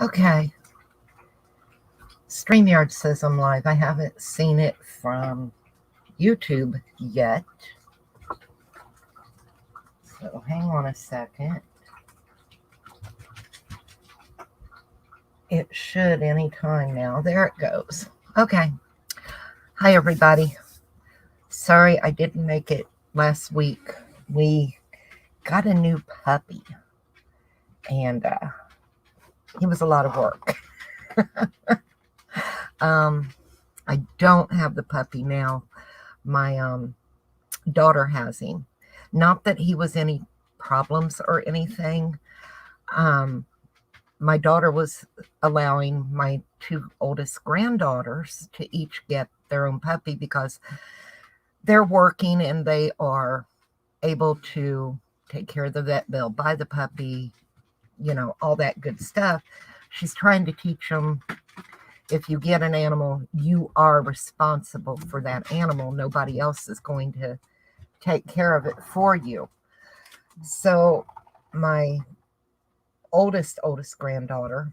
Okay. StreamYard says I'm live. I haven't seen it from YouTube yet. So hang on a second. It should any time now. There it goes. Okay. Hi, everybody. Sorry I didn't make it last week. We got a new puppy, and he was a lot of work. I don't have the puppy now. My daughter has him. Not that he was any problems or anything. Um, my daughter was allowing my two oldest granddaughters to each get their own puppy because they're working and they are able to take care of the vet bill, buy the puppy, all that good stuff. She's trying to teach them, if you get an animal, you are responsible for that animal. Nobody else is going to take care of it for you. So my oldest granddaughter,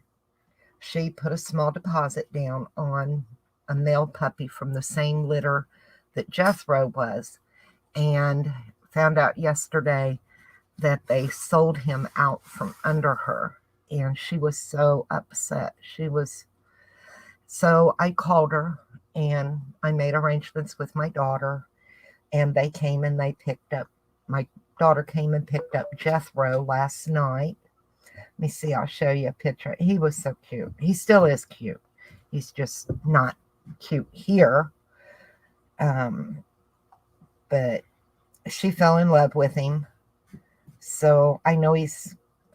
she put a small deposit down on a male puppy from the same litter that Jethro was, and found out yesterday that they sold him out from under her, and she was so upset. So I called her and I made arrangements with my daughter, and they came and they picked up my daughter came and picked up Jethro last night. Let me see, I'll show you a picture. He was so cute. He still is cute. He's just not cute here. But she fell in love with him. So I know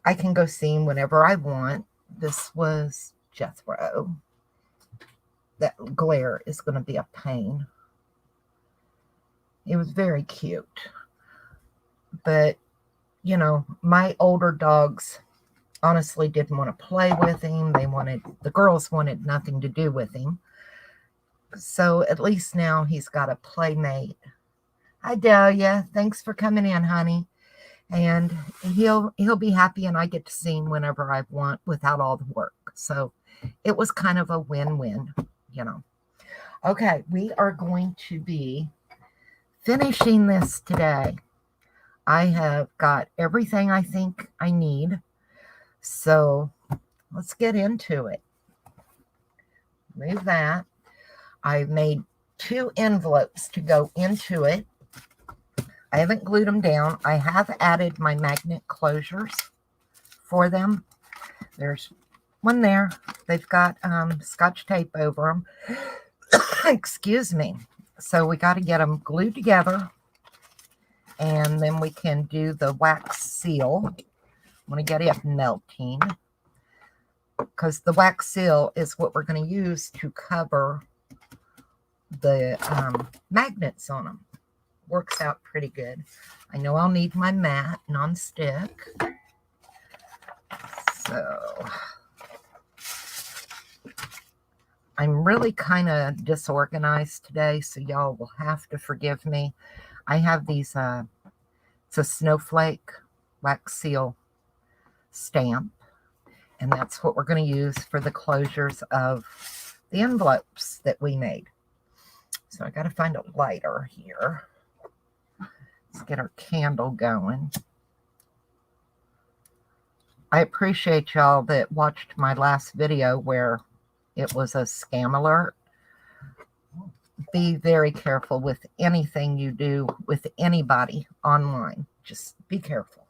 I can go see him whenever I want. This was Jethro. That glare is going to be a pain. It was very cute. But, my older dogs honestly didn't want to play with him. The girls wanted nothing to do with him. So at least now he's got a playmate. Hi, Dahlia. Thanks for coming in, honey. And he'll be happy, and I get to see him whenever I want without all the work. So it was kind of a win-win, Okay, we are going to be finishing this today. I have got everything I think I need. So let's get into it. Move that. I made 2 envelopes to go into it. I haven't glued them down. I have added my magnet closures for them. There's one there. They've got Scotch tape over them. Excuse me. So we got to get them glued together, and then we can do the wax seal. I'm going to get it melting, because the wax seal is what we're going to use to cover the magnets on them. Works out pretty good. I know I'll need my mat non-stick. So I'm really kind of disorganized today, so y'all will have to forgive me. I have these, it's a snowflake wax seal stamp, and that's what we're going to use for the closures of the envelopes that we made. So I got to find a lighter here. Let's get our candle going. I appreciate y'all that watched my last video where it was a scam alert. Be very careful with anything you do with anybody online. Just be careful.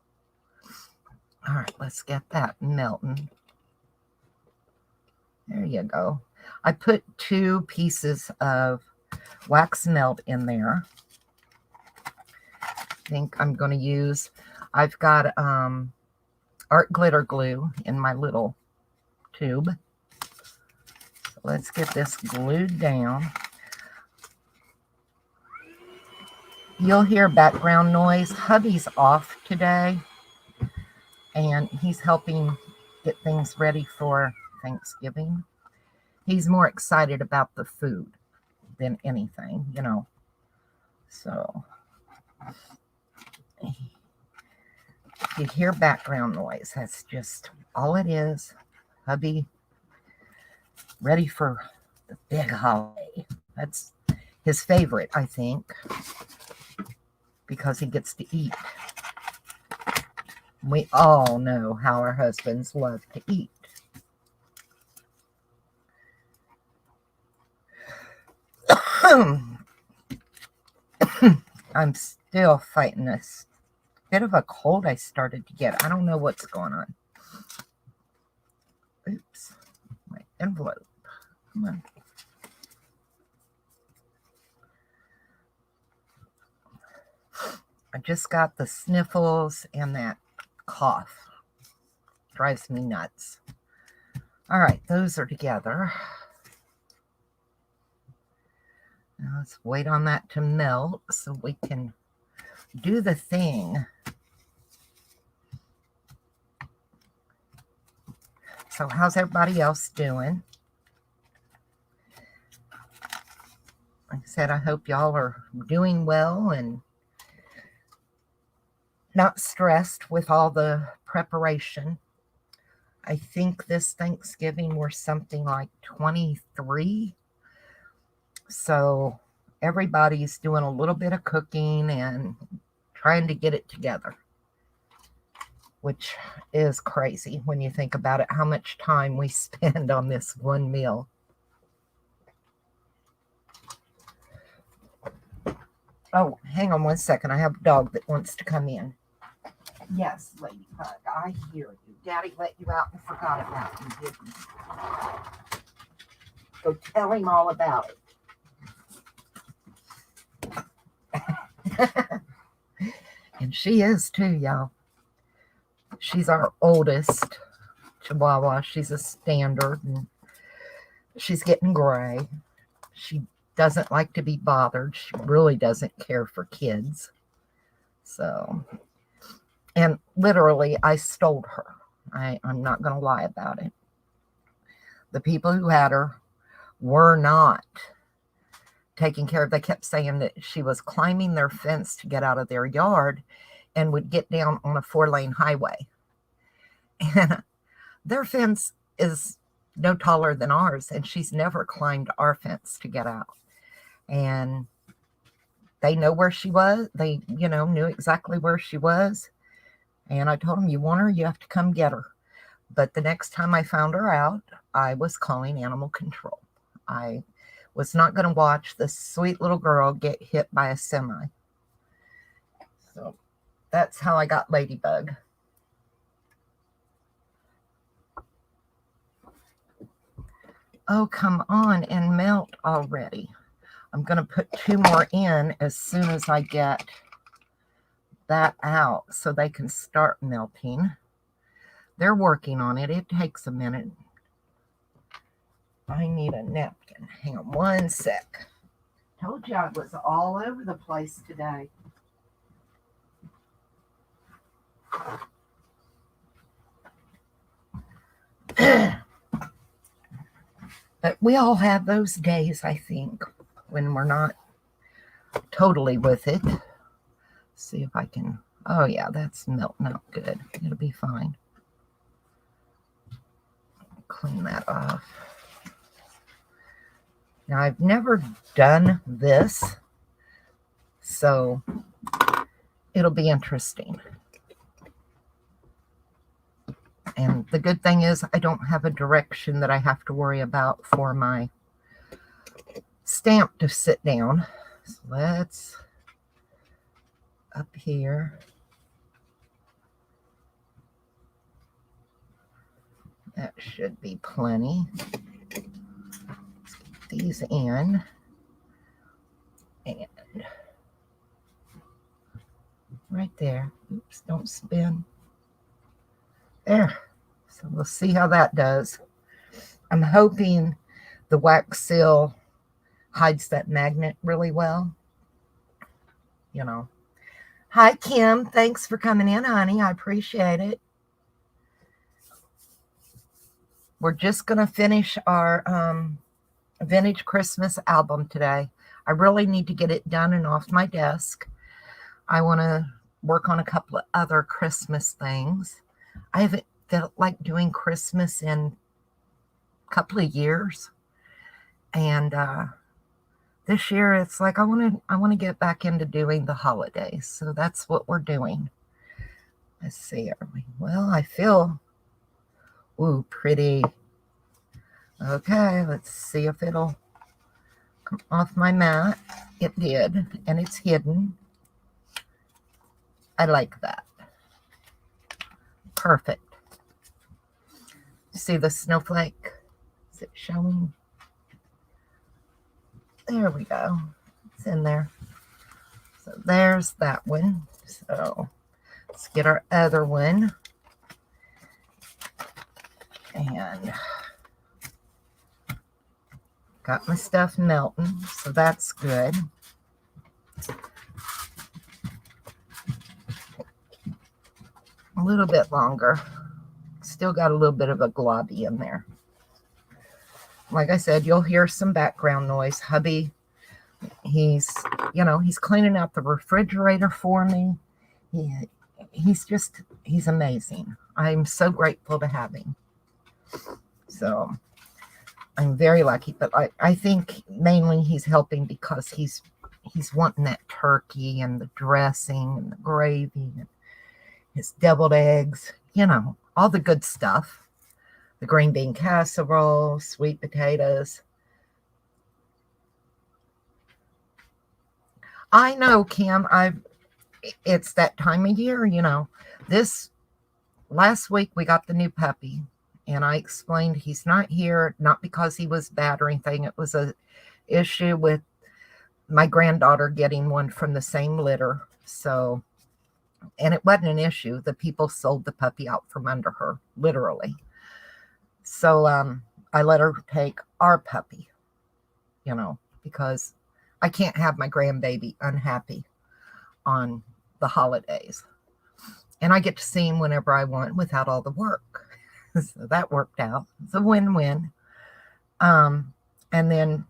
All right, let's get that melting. There you go. I put 2 pieces of wax melt in there. I think I'm going to use, I've got art glitter glue in my little tube. So let's get this glued down. You'll hear background noise. Hubby's off today, and he's helping get things ready for Thanksgiving. He's more excited about the food than anything, So if you hear background noise, that's just all it is. hubby ready for the big holiday. That's his favorite, I think, because he gets to eat. We all know how our husbands love to eat. I'm still fighting this bit of a cold I started to get. I don't know what's going on. Oops, my envelope. Come on. I just got the sniffles and that cough. Drives me nuts. All right, those are together. Now let's wait on that to melt so we can do the thing. So how's everybody else doing? Like I said, I hope y'all are doing well and not stressed with all the preparation. I think this Thanksgiving we're something like 23. So everybody's doing a little bit of cooking and trying to get it together, which is crazy when you think about it, how much time we spend on this one meal. Oh, hang on one second. I have a dog that wants to come in. Yes, Ladybug, I hear you. Daddy let you out and forgot about you, didn't he? Go tell him all about it. And she is too, y'all. She's our oldest Chihuahua. She's a standard, and she's getting gray. She doesn't like to be bothered. She really doesn't care for kids. So... and literally, I stole her. I'm not going to lie about it. The people who had her were not taking care of. They kept saying that she was climbing their fence to get out of their yard and would get down on a 4-lane highway. And their fence is no taller than ours, and she's never climbed our fence to get out. And they know where she was. They, knew exactly where she was. And I told him, you want her, you have to come get her. But the next time I found her out, I was calling animal control. I was not going to watch this sweet little girl get hit by a semi. So that's how I got Ladybug. Oh, come on and melt already. I'm going to put 2 more in as soon as I get that out so they can start melting. They're working on it. It takes a minute. I need a napkin. Hang on one sec. Told you I was all over the place today. But we all have those days, I think, when we're not totally with it. See if I can. Oh yeah, that's melting out good. It'll be fine. Clean that off. Now I've never done this, so it'll be interesting. And the good thing is I don't have a direction that I have to worry about for my stamp to sit down. So let's up here. That should be plenty. Let's get these in. And right there. Oops, don't spin. There. So we'll see how that does. I'm hoping the wax seal hides that magnet really well. Hi, Kim. Thanks for coming in, honey. I appreciate it. We're just going to finish our vintage Christmas album today. I really need to get it done and off my desk. I want to work on a couple of other Christmas things. I haven't felt like doing Christmas in couple of years. And this year it's like I want to get back into doing the holidays. So that's what we're doing. Let's see. Well, I feel pretty. Okay, let's see if it'll come off my mat. It did, and it's hidden. I like that. Perfect. See the snowflake? Is it showing? There we go. It's in there. So there's that one. So let's get our other one. And got my stuff melting, so that's good. A little bit longer. Still got a little bit of a globby in there. Like I said, you'll hear some background noise. Hubby, he's cleaning out the refrigerator for me. He's amazing. I'm so grateful to have him. So I'm very lucky, but I think mainly he's helping because he's wanting that turkey and the dressing and the gravy and his deviled eggs, all the good stuff. The green bean casserole, sweet potatoes. I know, Kim, it's that time of year, This last week we got the new puppy, and I explained he's not here, not because he was bad or anything. It was a issue with my granddaughter getting one from the same litter. So, and it wasn't an issue. The people sold the puppy out from under her, literally. So I let her take our puppy, because I can't have my grandbaby unhappy on the holidays. And I get to see him whenever I want without all the work. So that worked out. It's a win-win. And then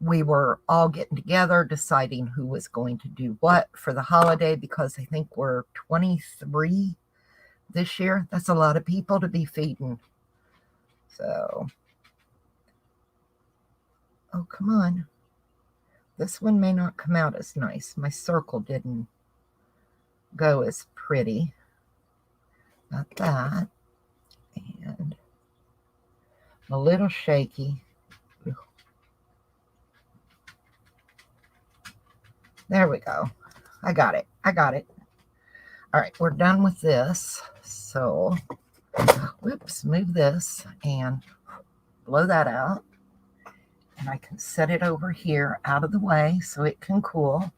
we were all getting together, deciding who was going to do what for the holiday, because I think we're 23 this year. That's a lot of people to be feeding. So, oh, come on. This one may not come out as nice. My circle didn't go as pretty. Got that. And a little shaky. There we go. I got it. All right, we're done with this. So, whoops, move this and blow that out. And I can set it over here out of the way so it can cool.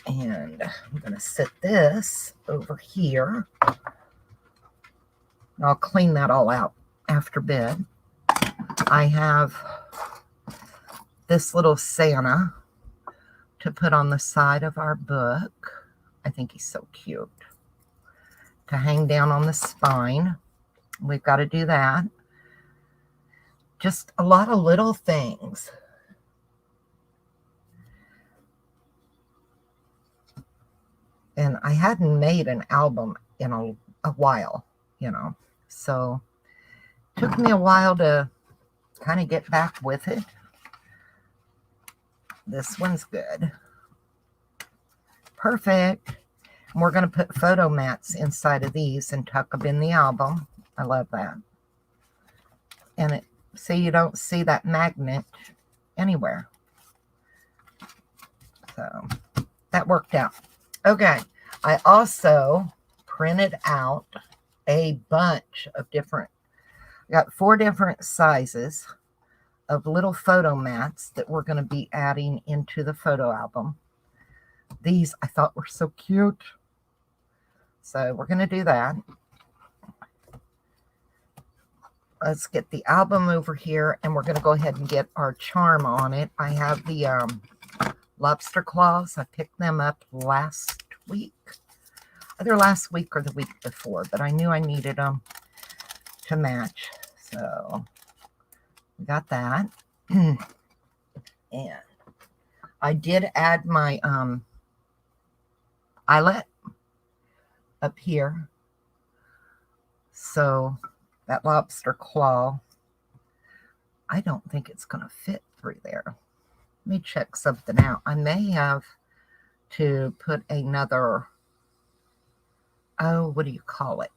And I'm going to set this over here. I'll clean that all out after bed. I have this little Santa to put on the side of our book. I think he's so cute. To hang down on the spine. We've got to do that. Just a lot of little things. And I hadn't made an album in a while, So it took me a while to kind of get back with it. This one's good. Perfect. And we're going to put photo mats inside of these and tuck them in the album. I love that. And so you don't see that magnet anywhere. So that worked out. Okay. I also printed out a bunch of I got 4 different sizes of little photo mats that we're going to be adding into the photo album. These I thought were so cute. So we're going to do that. Let's get the album over here, and we're going to go ahead and get our charm on it. I have the lobster claws. I picked them up last week. Either last week or the week before, but I knew I needed them to match. So we got that. And I did add my eyelet up here. So that lobster claw I don't think it's going to fit through there. Let me check something out. I may have to put another, oh, what do you call it?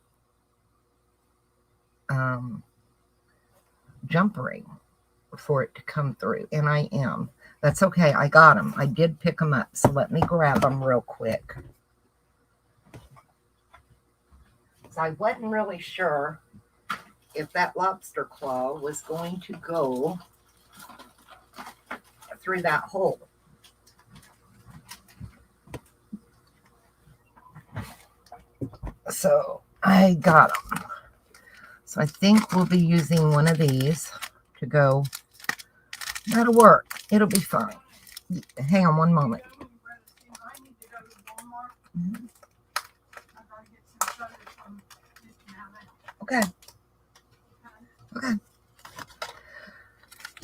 Jump ring for it to come through. And I am. That's okay. I got them. I did pick them up. So let me grab them real quick. So I wasn't really sure if that lobster claw was going to go through that hole. So I got them. So I think we'll be using one of these to go. That'll work. It'll be fine. Hang on one moment. Okay. Okay.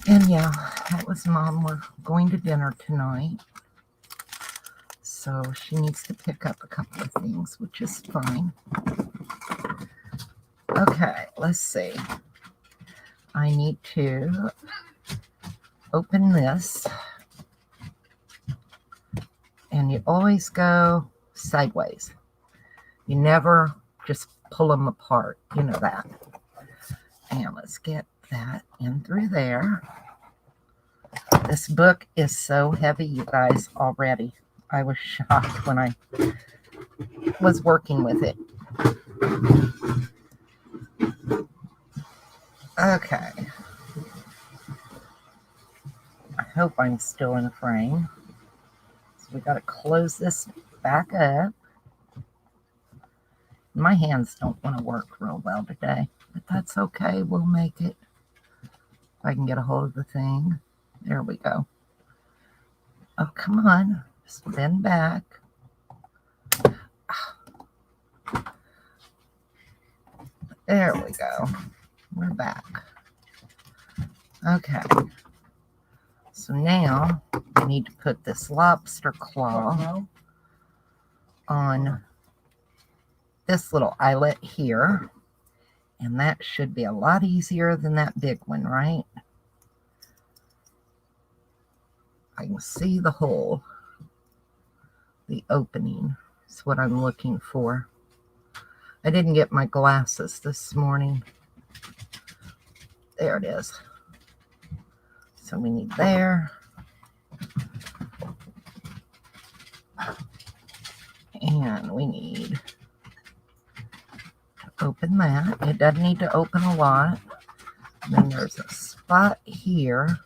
And yeah, that was Mom. We're going to dinner tonight. So she needs to pick up a couple of things, which is fine. Okay, let's see. I need to open this. And you always go sideways. You never just pull them apart. You know that. And let's get that in through there. This book is so heavy, you guys, already. I was shocked when I was working with it. Okay. I hope I'm still in frame. So we got to close this back up. My hands don't want to work real well today, but that's okay. We'll make it. If I can get a hold of the thing. There we go. Oh, come on. Just bend back. There we go. We're back. Okay. So now we need to put this lobster claw on this little eyelet here. And that should be a lot easier than that big one, right? I can see the hole. The opening is what I'm looking for. I didn't get my glasses this morning. There it is. So we need there. And we need to open that. It doesn't need to open a lot. And then there's a spot here.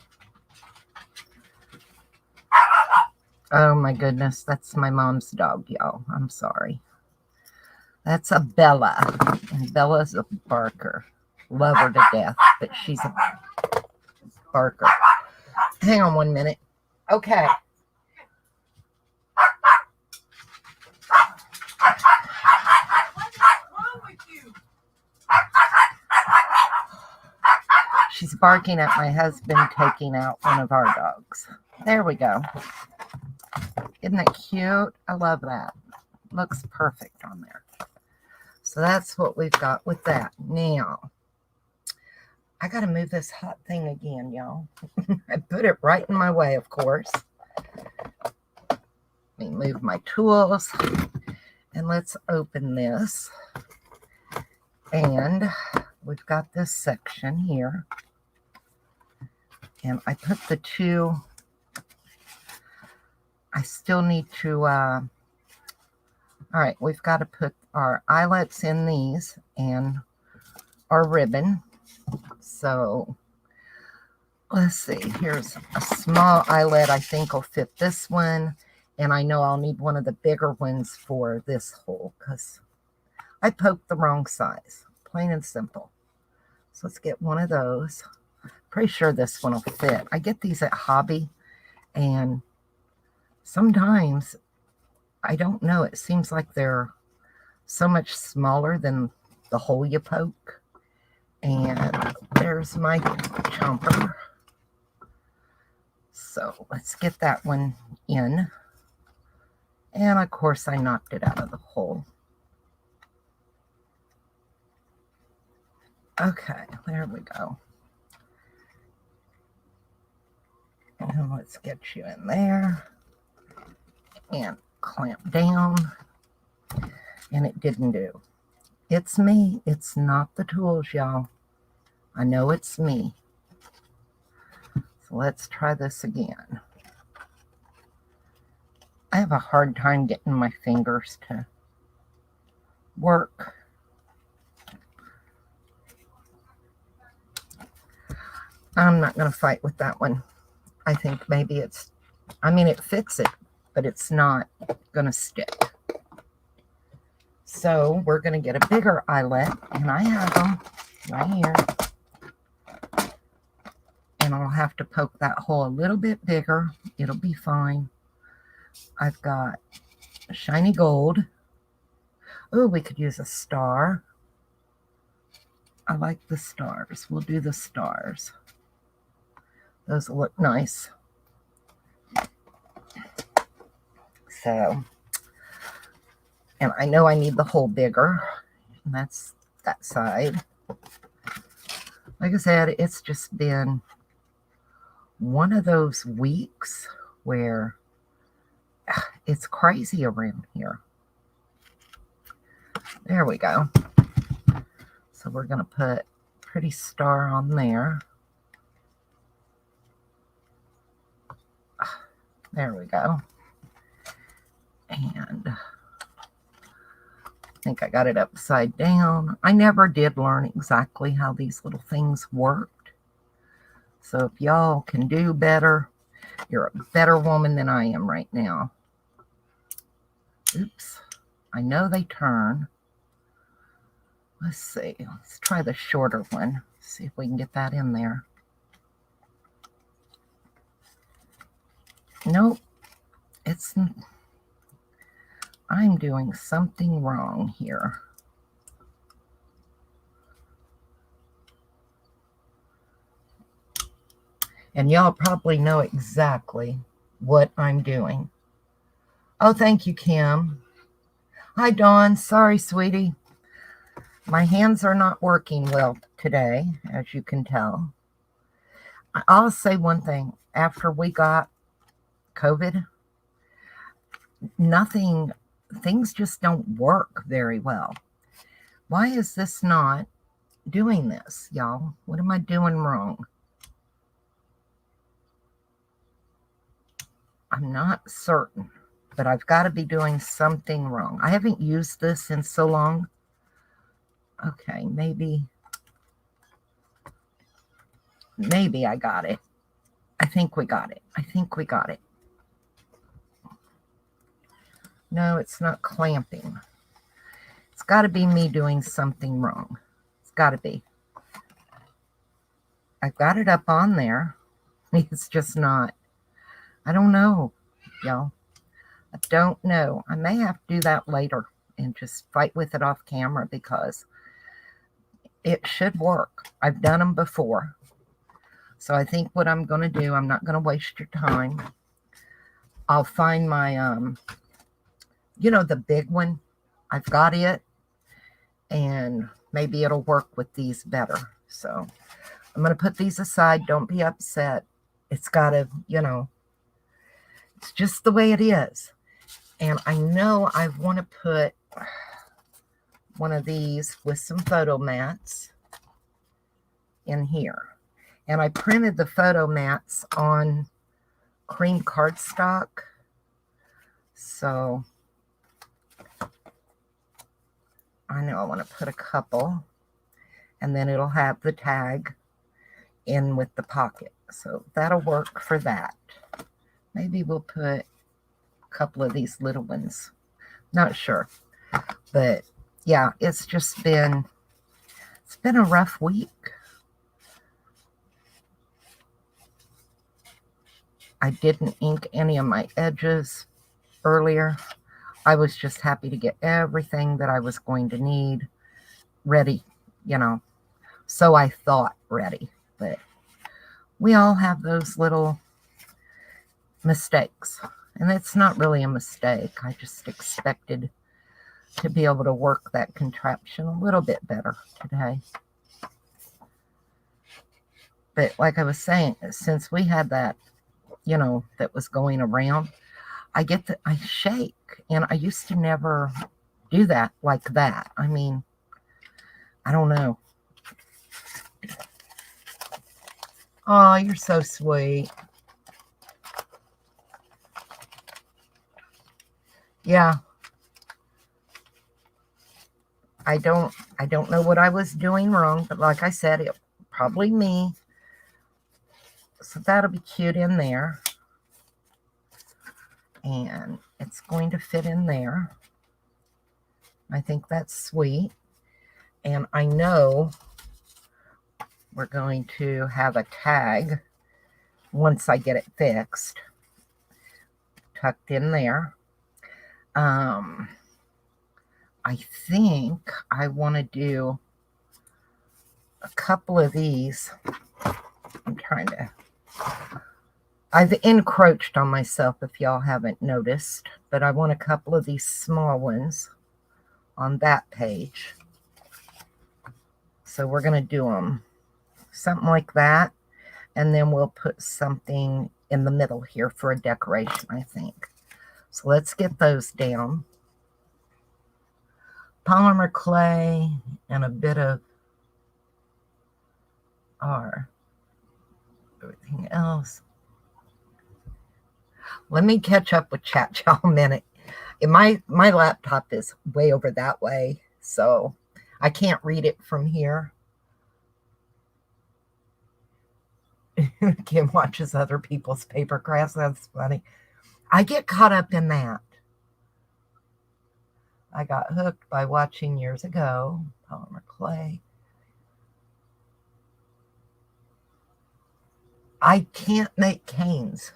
Oh my goodness, that's my mom's dog, y'all. I'm sorry. That's a Bella. And Bella's a barker. Love her to death, but she's a barker. Hang on 1 minute. Okay. She's barking at my husband taking out one of our dogs. There we go. Isn't that cute? I love that. Looks perfect on there. So that's what we've got with that. Now, I got to move this hot thing again, y'all. I put it right in my way, of course. Let me move my tools. And let's open this. And we've got this section here. And I put the two. I still need to, all right, we've got to put our eyelets in these and our ribbon. So let's see, here's a small eyelet I think will fit this one. And I know I'll need one of the bigger ones for this hole because I poked the wrong size, plain and simple. So let's get one of those. Pretty sure this one will fit. I get these at Hobby and sometimes, I don't know, it seems like they're so much smaller than the hole you poke. And there's my chomper. So let's get that one in. And of course I knocked it out of the hole. Okay, there we go. And let's get you in there and clamp down. And it didn't do. It's me. It's not the tools, y'all. I know it's me. So let's try this again. I have a hard time getting my fingers to work. I'm not going to fight with that one. I think maybe it's, I mean, it fits it, but it's not going to stick. So we're going to get a bigger eyelet, and I have them right here. And I'll have to poke that hole a little bit bigger. It'll be fine. I've got a shiny gold. Oh, we could use a star. I like the stars. We'll do the stars. Those will look nice. So, and I know I need the hole bigger. And that's that side. Like I said, it's just been one of those weeks where it's crazy around here. There we go. So we're going to put a pretty star on there. There we go. And I think I got it upside down. I never did learn exactly how these little things worked. So if y'all can do better, you're a better woman than I am right now. Oops. I know they turn. Let's see. Let's try the shorter one. See if we can get that in there. Nope. I'm doing something wrong here. And y'all probably know exactly what I'm doing. Oh, thank you, Kim. Hi, Dawn. Sorry, sweetie. My hands are not working well today, as you can tell. I'll say one thing. After we got COVID, things just don't work very well. Why is this not doing this, y'all? What am I doing wrong? I'm not certain, but I've got to be doing something wrong. I haven't used this in so long. Okay, maybe I got it. I think we got it. No, it's not clamping. It's got to be me doing something wrong. It's got to be. I've got it up on there. It's just not. I don't know, y'all. I don't know. I may have to do that later and just fight with it off camera because it should work. I've done them before. So I think what I'm going to do, I'm not going to waste your time. I'll find my, the big one. I've got it. And maybe it'll work with these better. So I'm going to put these aside. Don't be upset. It's got to, it's just the way it is. And I know I want to put one of these with some photo mats in here. And I printed the photo mats on cream cardstock. So I know I want to put a couple. And then it'll have the tag in with the pocket. So that'll work for that. Maybe we'll put a couple of these little ones. Not sure. But yeah, it's been a rough week. I didn't ink any of my edges earlier. I was just happy to get everything that I was going to need ready, So I thought ready. But we all have those little mistakes. And it's not really a mistake. I just expected to be able to work that contraption a little bit better today. But like I was saying, since we had that that was going around. I shake, and I used to never do that like that. I mean, I don't know. Oh, you're so sweet. Yeah. I don't know what I was doing wrong, but like I said, it probably me. So that'll be cute in there. And it's going to fit in there. I think that's sweet. And I know we're going to have a tag once I get it fixed, tucked in there. I think I want to do a couple of these. I've encroached on myself if y'all haven't noticed, but I want a couple of these small ones on that page. So we're going to do them something like that, and then we'll put something in the middle here for a decoration, I think. So let's get those down. Polymer clay and a bit of everything else. Let me catch up with chat, y'all, a minute. My laptop is way over that way, so I can't read it from here. Kim watches other people's paper crafts. That's funny. I get caught up in that. I got hooked by watching years ago. Polymer clay. I can't make canes.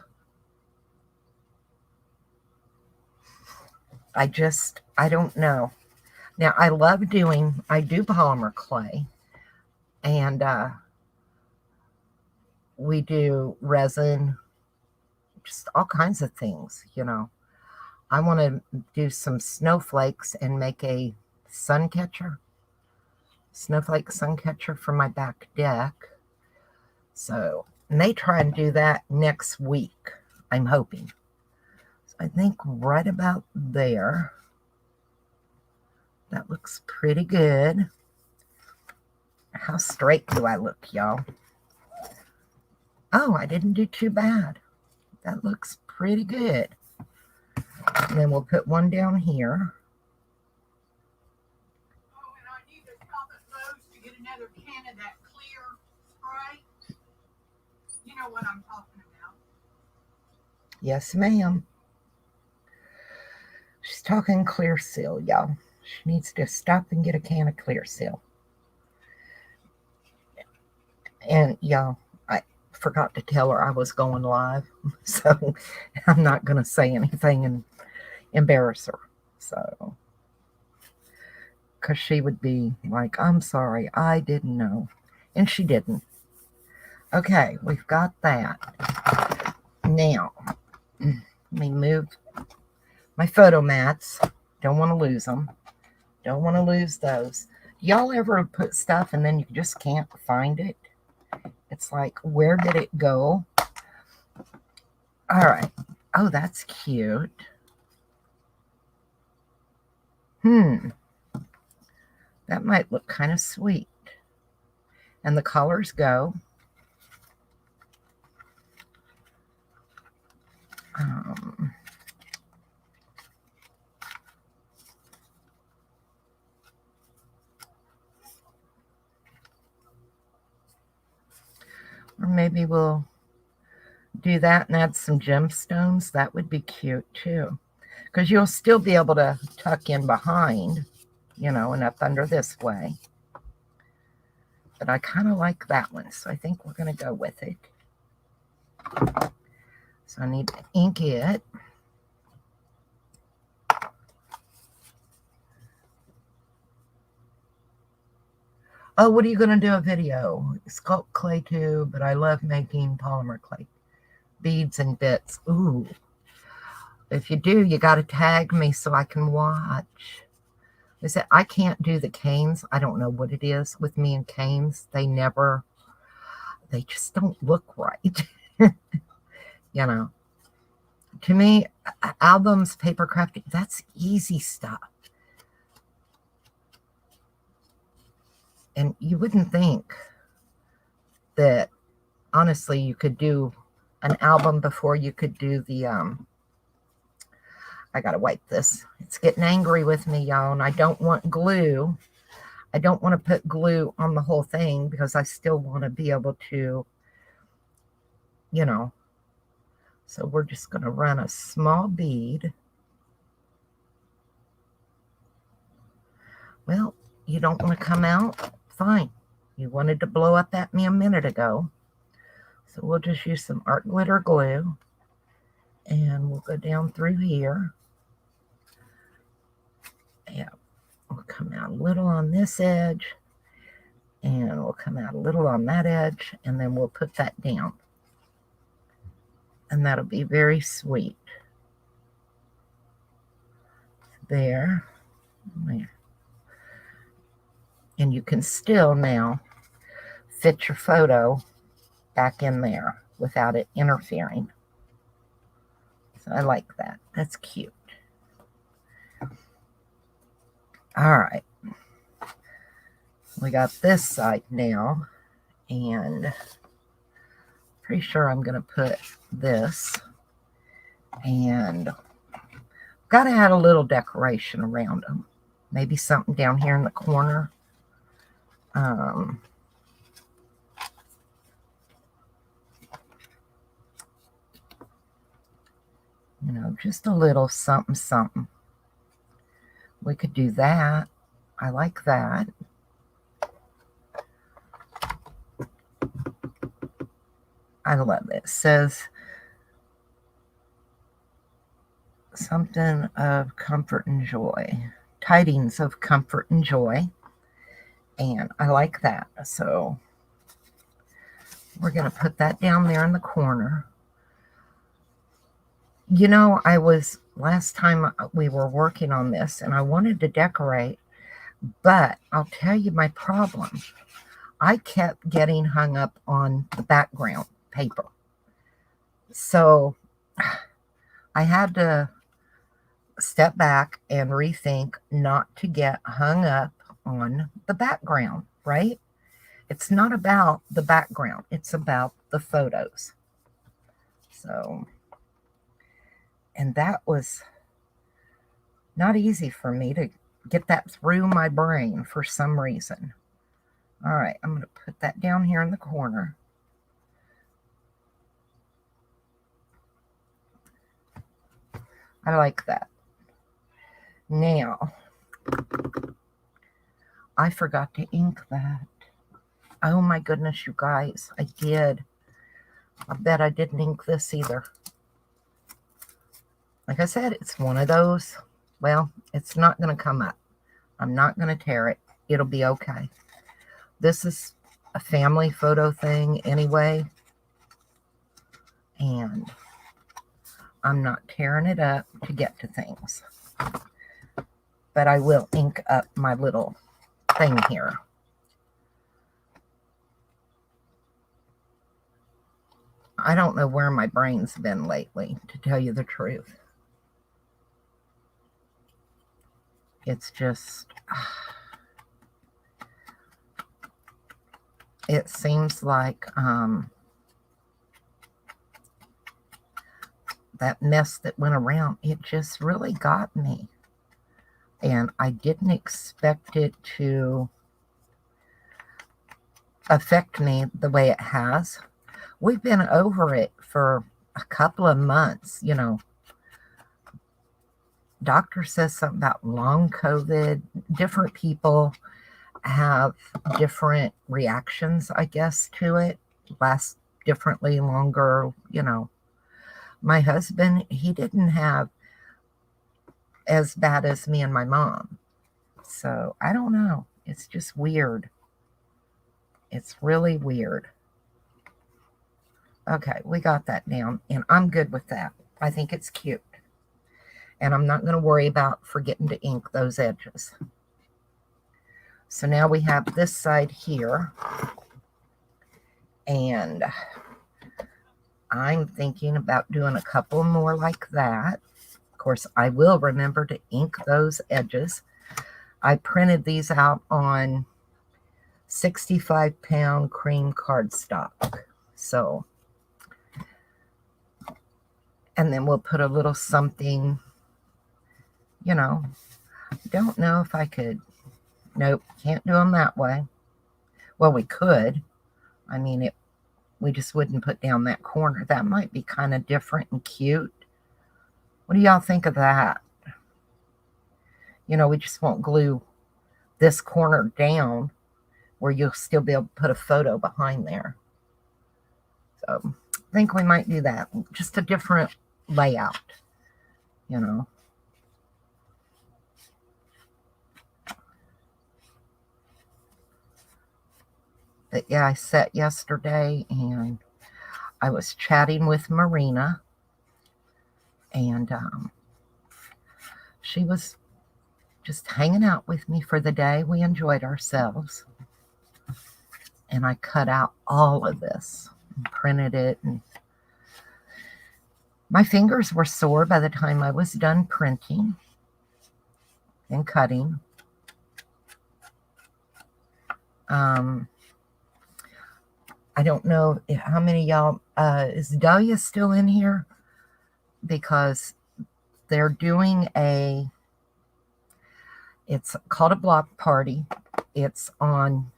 I don't know. Now, I do polymer clay, and we do resin, just all kinds of things, I want to do some snowflakes and make a snowflake sun catcher for my back deck. So I may try and do that next week, I'm hoping. So I think right about there. That looks pretty good. How straight do I look, y'all? Oh, I didn't do too bad. That looks pretty good. And then we'll put one down here. Oh, and I need to stop at Lowe's to get another can of that clear spray. You know what I'm talking about. Yes, ma'am. She's talking Clear Seal, y'all. She needs to stop and get a can of Clear Seal. And y'all, I forgot to tell her I was going live, so I'm not going to say anything and embarrass her. So, because she would be like, I'm sorry, I didn't know. And she didn't. Okay, we've got that. Now, let me move my photo mats. Don't want to lose them. Don't want to lose those. Y'all ever put stuff and then you just can't find it? It's like, where did it go? All right. Oh, that's cute. That might look kind of sweet. And the colors go. Or maybe we'll do that and add some gemstones. That would be cute too. Because you'll still be able to tuck in behind, and up under this way. But I kind of like that one, so I think we're going to go with it. So I need to ink it. Oh, what are you going to do a video? Sculpt clay too, but I love making polymer clay beads and bits. Ooh. If you do, you got to tag me so I can watch. They said I can't do the canes. I don't know what it is with me and canes. They just don't look right. you know. To me, albums, paper crafting, that's easy stuff. And you wouldn't think that, honestly, you could do an album before you could do the, I gotta wipe this. It's getting angry with me, y'all, and I don't want glue. I don't want to put glue on the whole thing because I still want to be able to, you know. So we're just going to run a small bead. Well, you don't want to come out? Fine. You wanted to blow up at me a minute ago. So we'll just use some art glitter glue. And we'll go down through here. Yeah, we'll come out a little on this edge. And we'll come out a little on that edge. And then we'll put that down. And that'll be very sweet. There. There. And you can still now fit your photo back in there without it interfering. So I like that. That's cute. All right. We got this side now. And pretty sure I'm going to put this. And got to add a little decoration around them. Maybe something down here in the corner. You know, just a little something, something. We could do that. I like that. I love it. It says something of comfort and joy. Tidings of comfort and joy. And I like that. So we're going to put that down there in the corner. You know, last time we were working on this and I wanted to decorate, but I'll tell you my problem. I kept getting hung up on the background paper. So I had to step back and rethink not to get hung up on the background, right? It's not about the background. It's about the photos. So, and that was not easy for me to get that through my brain for some reason. All right, I'm going to put that down here in the corner. I like that. Now, I forgot to ink that. Oh my goodness, you guys, I did. I bet I didn't ink this either. Like I said, it's one of those. Well, it's not going to come up. I'm not going to tear it. It'll be okay. This is a family photo thing anyway. And I'm not tearing it up to get to things. But I will ink up my little thing here. I don't know where my brain's been lately, to tell you the truth. It's just, it seems like that mess that went around, it just really got me. And I didn't expect it to affect me the way it has. We've been over it for a couple of months, you know. Doctor says something about long COVID. Different people have different reactions, I guess, to it. Lasts differently, longer, you know. My husband, he didn't have as bad as me and my mom. So, I don't know. It's just weird. It's really weird. Okay, we got that down, and I'm good with that. I think it's cute. And I'm not going to worry about forgetting to ink those edges. So now we have this side here. And I'm thinking about doing a couple more like that. Of course, I will remember to ink those edges. I printed these out on 65-pound cream cardstock. So, and then we'll put a little something, you know, don't know if I could, nope, can't do them that way. Well, we could. I mean, we just wouldn't put down that corner. That might be kind of different and cute. What do y'all think of that? You know, we just won't glue this corner down where you'll still be able to put a photo behind there. So I think we might do that. Just a different layout, you know. But yeah, I sat yesterday and I was chatting with Marina, and she was just hanging out with me for the day. We enjoyed ourselves. And I cut out all of this and printed it. And my fingers were sore by the time I was done printing and cutting. I don't know how many y'all, is Dahlia still in here? Because they're doing it's called a block party. It's on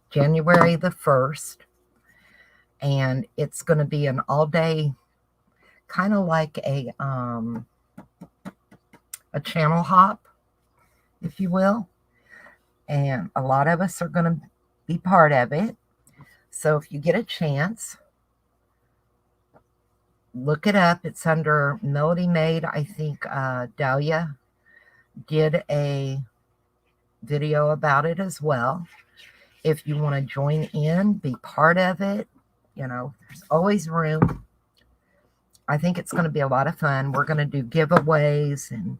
January the 1st. And it's going to be an all-day, kind of like a channel hop, if you will. And a lot of us are going to be part of it. So if you get a chance, look it up. It's under Melody Made. I think Dahlia did a video about it as well. If you want to join in, be part of it, you know, there's always room. I think it's going to be a lot of fun. We're going to do giveaways and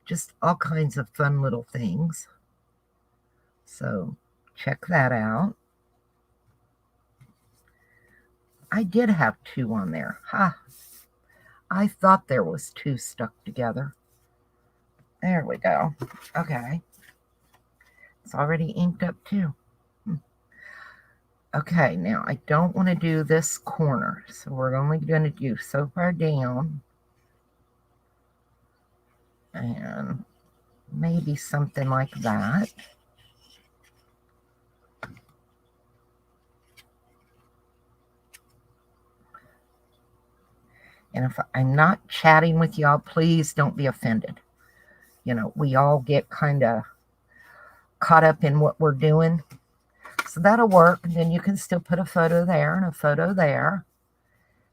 just all kinds of fun little things. So check that out. I did have 2 on there. Ha! I thought there was 2 stuck together. There we go. Okay. It's already inked up too. Okay, now I don't want to do this corner. So we're only going to do so far down. And maybe something like that. And if I'm not chatting with y'all, please don't be offended. You know, we all get kind of caught up in what we're doing. So that'll work. And then you can still put a photo there and a photo there.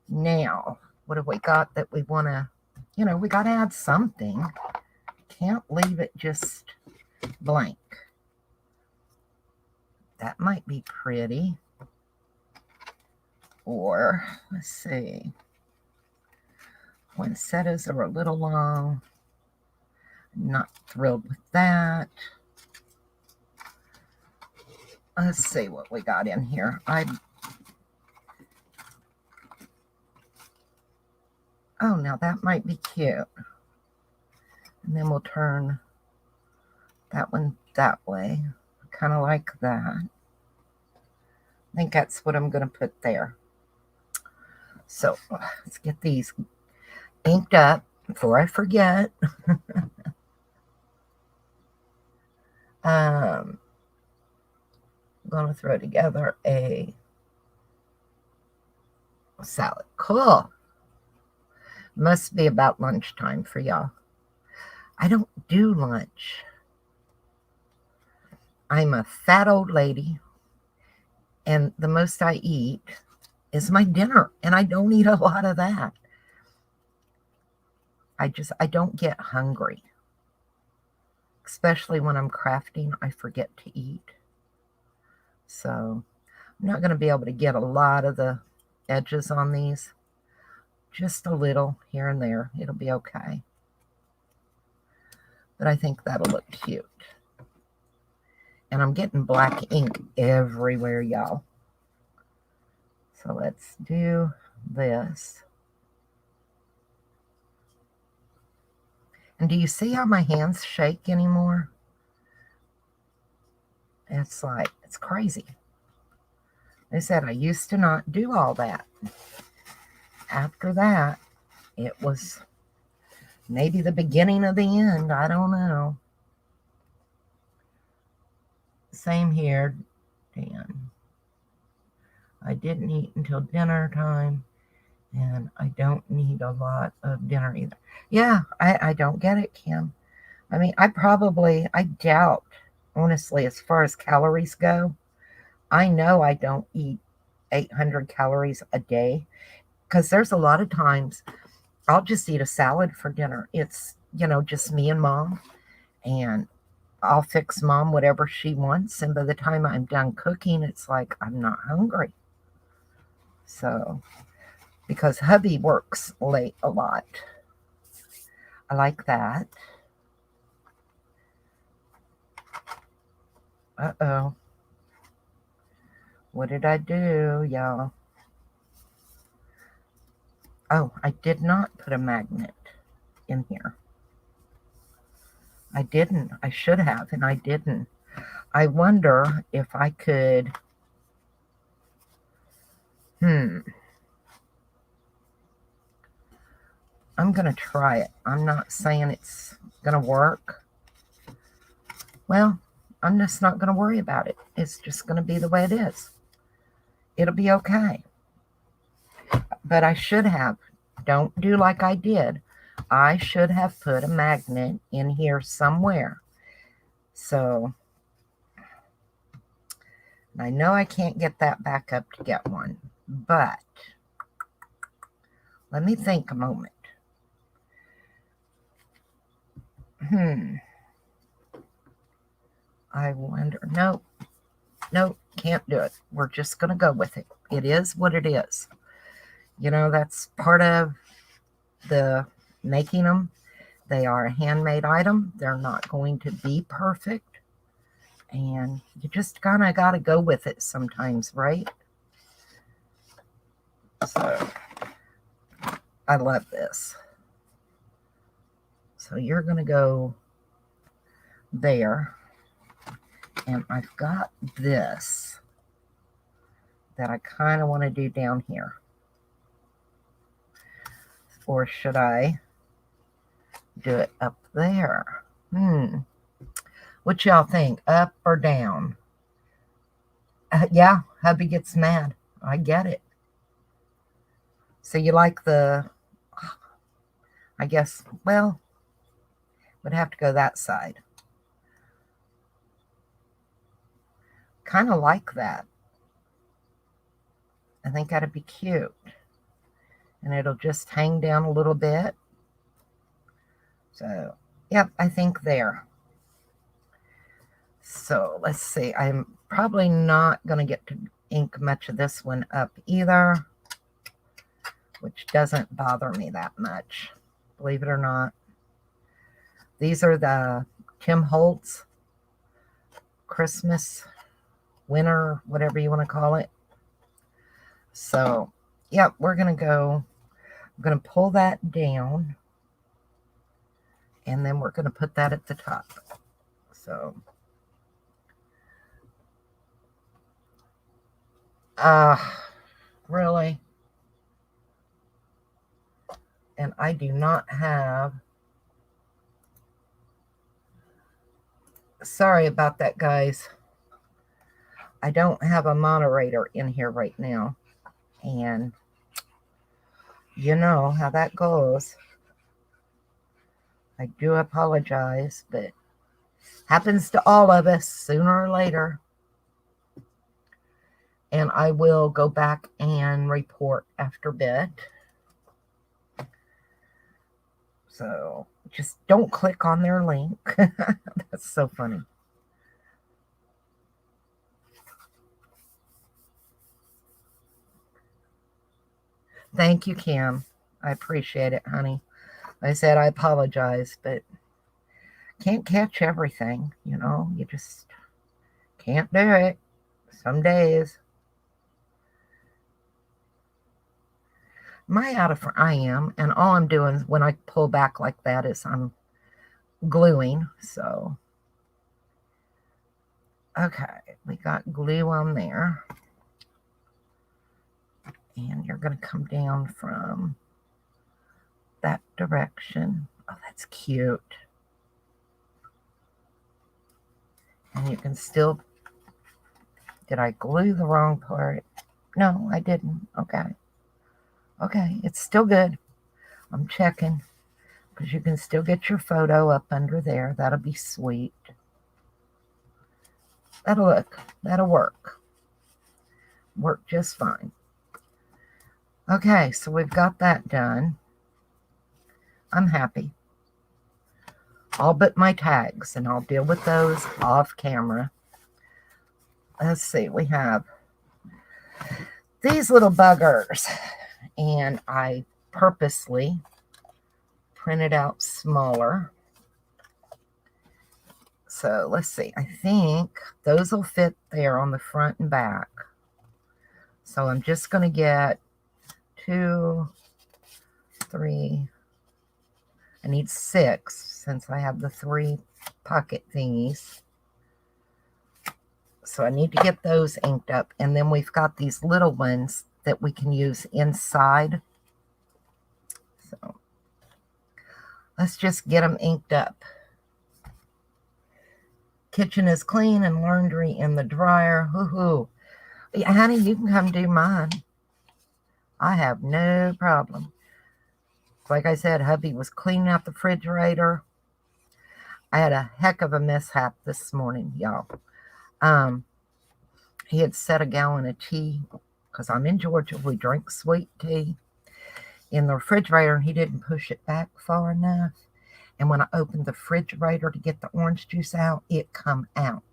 Now, what have we got that we want to, you know, we got to add something. Can't leave it just blank. That might be pretty. Or, let's see. Poinsettias are a little long. Not thrilled with that. Let's see what we got in here. Oh, now that might be cute. And then we'll turn that one that way. Kind of like that. I think that's what I'm going to put there. So let's get these inked up before I forget. I'm going to throw together a salad. Cool. Must be about lunchtime for y'all. I don't do lunch. I'm a fat old lady, and the most I eat is my dinner, and I don't eat a lot of that. I don't get hungry. Especially when I'm crafting, I forget to eat. So I'm not going to be able to get a lot of the edges on these. Just a little here and there. It'll be okay. But I think that'll look cute. And I'm getting black ink everywhere, y'all. So let's do this. And do you see how my hands shake anymore? It's like, it's crazy. They said I used to not do all that. After that, it was maybe the beginning of the end. I don't know. Same here, Dan. I didn't eat until dinner time, and I don't need a lot of dinner either. Yeah, I don't get it, Kim. I mean, I doubt, honestly, as far as calories go, I know I don't eat 800 calories a day because there's a lot of times I'll just eat a salad for dinner. It's, just me and mom, and I'll fix mom whatever she wants. And by the time I'm done cooking, it's like I'm not hungry. So, because hubby works late a lot, I like that. Uh-oh. What did I do, y'all? Oh, I did not put a magnet in here. I didn't. I should have, and I didn't. I wonder if I could. I'm going to try it. I'm not saying it's going to work. Well, I'm just not going to worry about it. It's just going to be the way it is. It'll be okay. But I should have. Don't do like I did. I should have put a magnet in here somewhere. So, I know I can't get that back up to get one. But, let me think a moment. I wonder. Nope, can't do it. We're just going to go with it. It is what it is. That's part of the making them. They are a handmade item. They're not going to be perfect. And you just kind of got to go with it sometimes, right? So, I love this. So you're going to go there. And I've got this that I kind of want to do down here. Or should I do it up there? What y'all think? Up or down? Yeah, hubby gets mad. I get it. So you like I guess, well, would have to go that side. Kind of like that. I think that'd be cute. And it'll just hang down a little bit. So, yep, I think there. So, let's see. I'm probably not going to get to ink much of this one up either, which doesn't bother me that much, believe it or not. These are the Tim Holtz Christmas, winter, whatever you want to call it. So, yep, we're going to go. I'm going to pull that down, and then we're going to put that at the top. So, really? And I do not have, sorry about that, guys. I don't have a moderator in here right now. And you know how that goes. I do apologize, but happens to all of us sooner or later. And I will go back and report after bed. So just don't click on their link. That's so funny. Thank you, Kim. I appreciate it, honey. I said I apologize, but can't catch everything, you just can't do it some days. I am, and all I'm doing when I pull back like that is I'm gluing. So, okay, we got glue on there. And you're going to come down from that direction. Oh, that's cute. And you can still, did I glue the wrong part? No, I didn't. Okay. Okay, it's still good. I'm checking because you can still get your photo up under there. That'll be sweet. That'll work. Work just fine. Okay, so we've got that done. I'm happy. All but my tags, and I'll deal with those off camera. Let's see, we have these little buggers, and I purposely printed out smaller. So let's see, I think those will fit there on the front and back. So I'm just going to get 2, 3, I need 6 since I have the 3 pocket thingies. So I need to get those inked up. And then we've got these little ones that we can use inside. So let's just get them inked up. Kitchen is clean and laundry in the dryer. Hoo-hoo. Yeah, honey, you can come do mine. I have no problem. Like I said, hubby was cleaning out the refrigerator. I had a heck of a mishap this morning, y'all. He had set a gallon of tea, because I'm in Georgia, we drink sweet tea, in the refrigerator, and he didn't push it back far enough. And when I opened the refrigerator to get the orange juice out, it come out.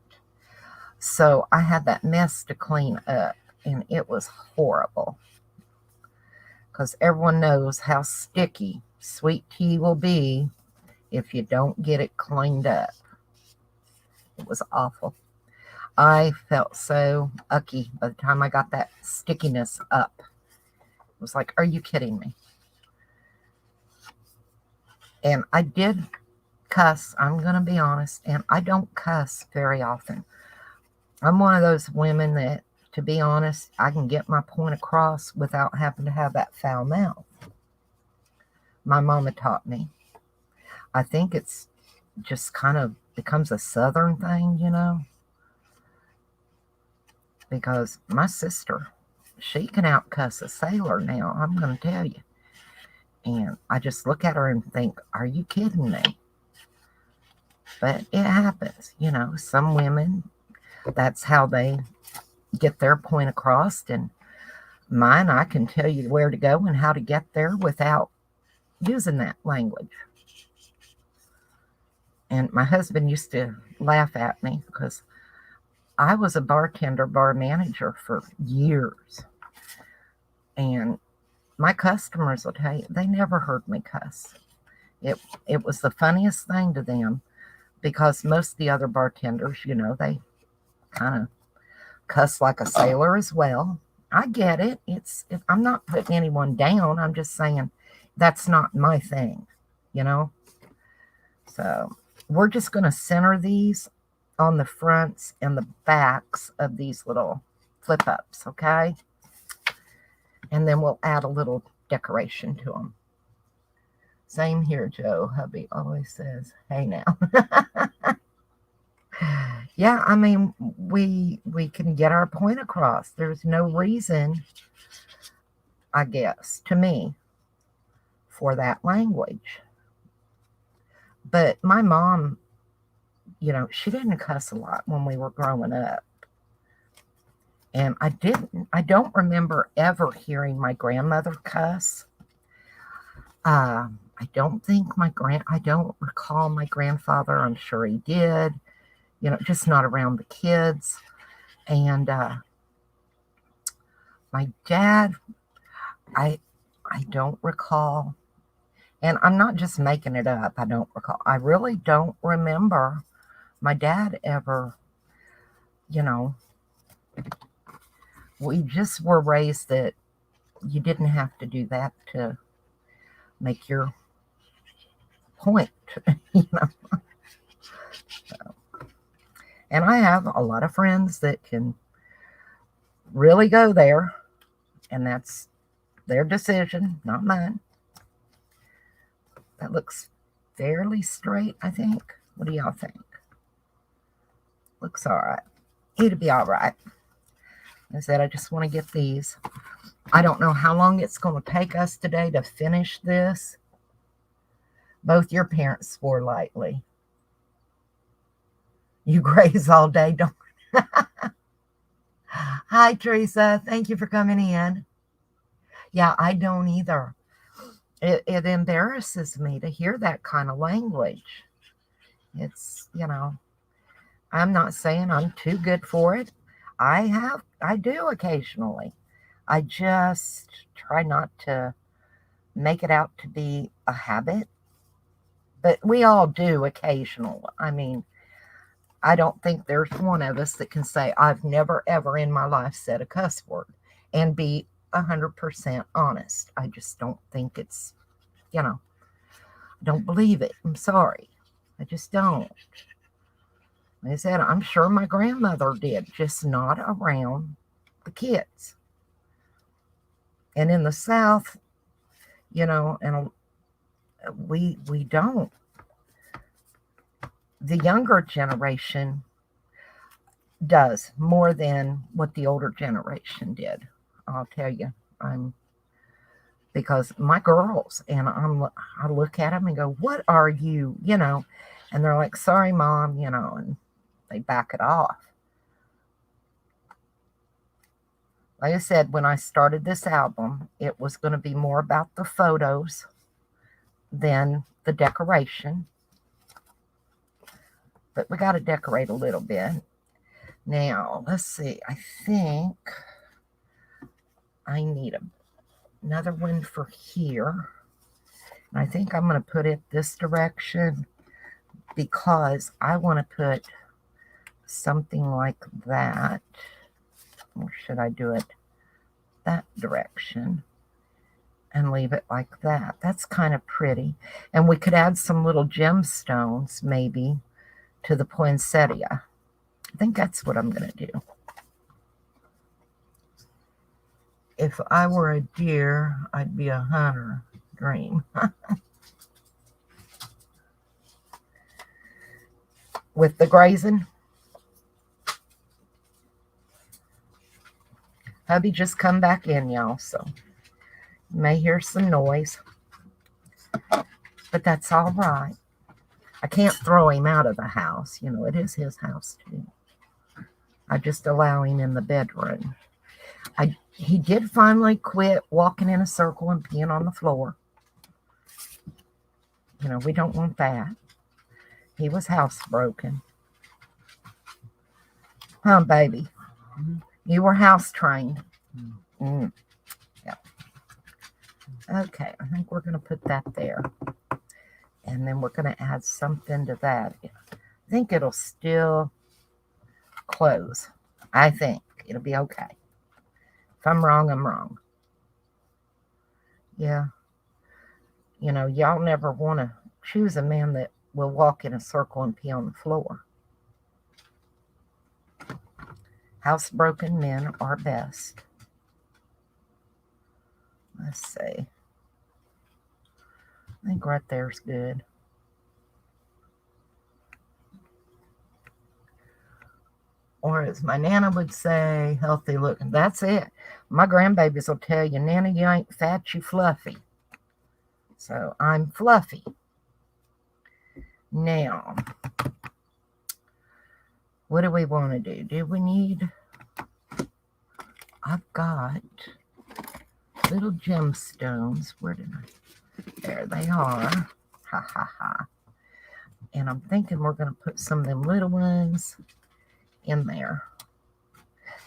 So I had that mess to clean up, and it was horrible. Because everyone knows how sticky sweet tea will be if you don't get it cleaned up. It was awful. I felt so ucky by the time I got that stickiness up. It was like, are you kidding me? And I did cuss, I'm going to be honest, and I don't cuss very often. I'm one of those women that, to be honest, I can get my point across without having to have that foul mouth. My mama taught me. I think it's just kind of becomes a southern thing, you know. Because my sister, she can out-cuss a sailor now, I'm going to tell you. And I just look at her and think, are you kidding me? But it happens, you know. Some women, that's how they get their point across. And mine, I can tell you where to go and how to get there without using that language. And my husband used to laugh at me because I was a bartender, bar manager for years. And my customers will tell you, they never heard me cuss. It was the funniest thing to them because most of the other bartenders, you know, they kind of cuss like a sailor as well. I get it. I'm not putting anyone down. I'm just saying that's not my thing, you know. So we're just going to center these on the fronts and the backs of these little flip ups, okay? And then we'll add a little decoration to them. Same here, Joe. Hubby always says, hey now. Yeah, I mean, we can get our point across. There's no reason, I guess, to me, for that language. But my mom, you know, she didn't cuss a lot when we were growing up. And I don't remember ever hearing my grandmother cuss. I don't recall my grandfather. I'm sure he did, you know, just not around the kids. And my dad, I don't recall. And I'm not just making it up. I don't recall. I really don't remember my dad ever, you know, we just were raised that you didn't have to do that to make your point, you know. And I have a lot of friends that can really go there, and that's their decision, not mine. That looks fairly straight, I think. What do y'all think? Looks all right. It'll be all right. I said, I just want to get these. I don't know how long it's going to take us today to finish this. Both your parents swore lightly. You graze all day, don't. Hi, Teresa. Thank you for coming in. Yeah, I don't either. It embarrasses me to hear that kind of language. It's, I'm not saying I'm too good for it. I do occasionally. I just try not to make it out to be a habit. But we all do occasionally. I mean, I don't think there's one of us that can say, I've never, ever in my life said a cuss word and be 100% honest. I just don't think it's, I don't believe it. I'm sorry. I just don't. Like I said, I'm sure my grandmother did, just not around the kids. And in the South, and we don't. The younger generation does more than what the older generation did. I'll tell you, because my girls, and I look at them and go, "What are you?" And they're like, "Sorry, Mom," and they back it off. Like I said, when I started this album, it was going to be more about the photos than the decoration. But we got to decorate a little bit. Now, let's see. I think I need another one for here. And I think I'm going to put it this direction because I want to put something like that. Or should I do it that direction and leave it like that? That's kind of pretty. And we could add some little gemstones maybe to the poinsettia. I think that's what I'm going to do. If I were a deer, I'd be a hunter. Dream. With the grazing. Hubby just come back in, y'all, so you may hear some noise. But that's all right. I can't throw him out of the house. It is his house, too. I just allow him in the bedroom. He did finally quit walking in a circle and peeing on the floor. We don't want that. He was housebroken. Huh, baby? You were house trained. Yeah. Okay, I think we're going to put that there. And then we're going to add something to that. I think it'll still close. I think it'll be okay. If I'm wrong, I'm wrong. Yeah. Y'all never want to choose a man that will walk in a circle and pee on the floor. Housebroken men are best. Let's see. I think right there's good. Or as my Nana would say, healthy looking. That's it. My grandbabies will tell you, Nana, you ain't fat, you fluffy. So I'm fluffy. Now, what do we want to do? Do we need... I've got little gemstones. Where did I... There they are. Ha, ha, ha. And I'm thinking we're going to put some of them little ones in there.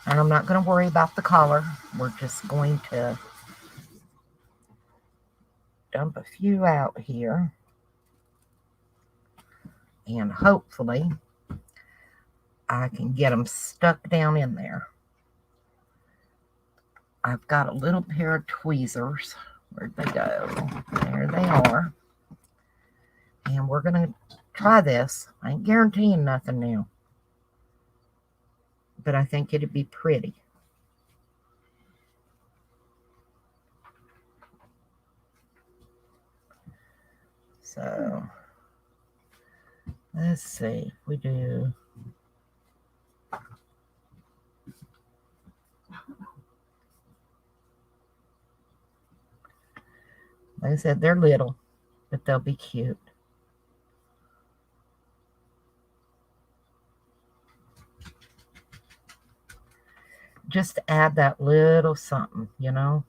And I'm not going to worry about the collar. We're just going to dump a few out here. And hopefully I can get them stuck down in there. I've got a little pair of tweezers. Where'd they go? There they are. And we're going to try this. I ain't guaranteeing nothing now. But I think it'd be pretty. So, let's see. We do. Like I said, they're little, but they'll be cute. Just add that little something, you know.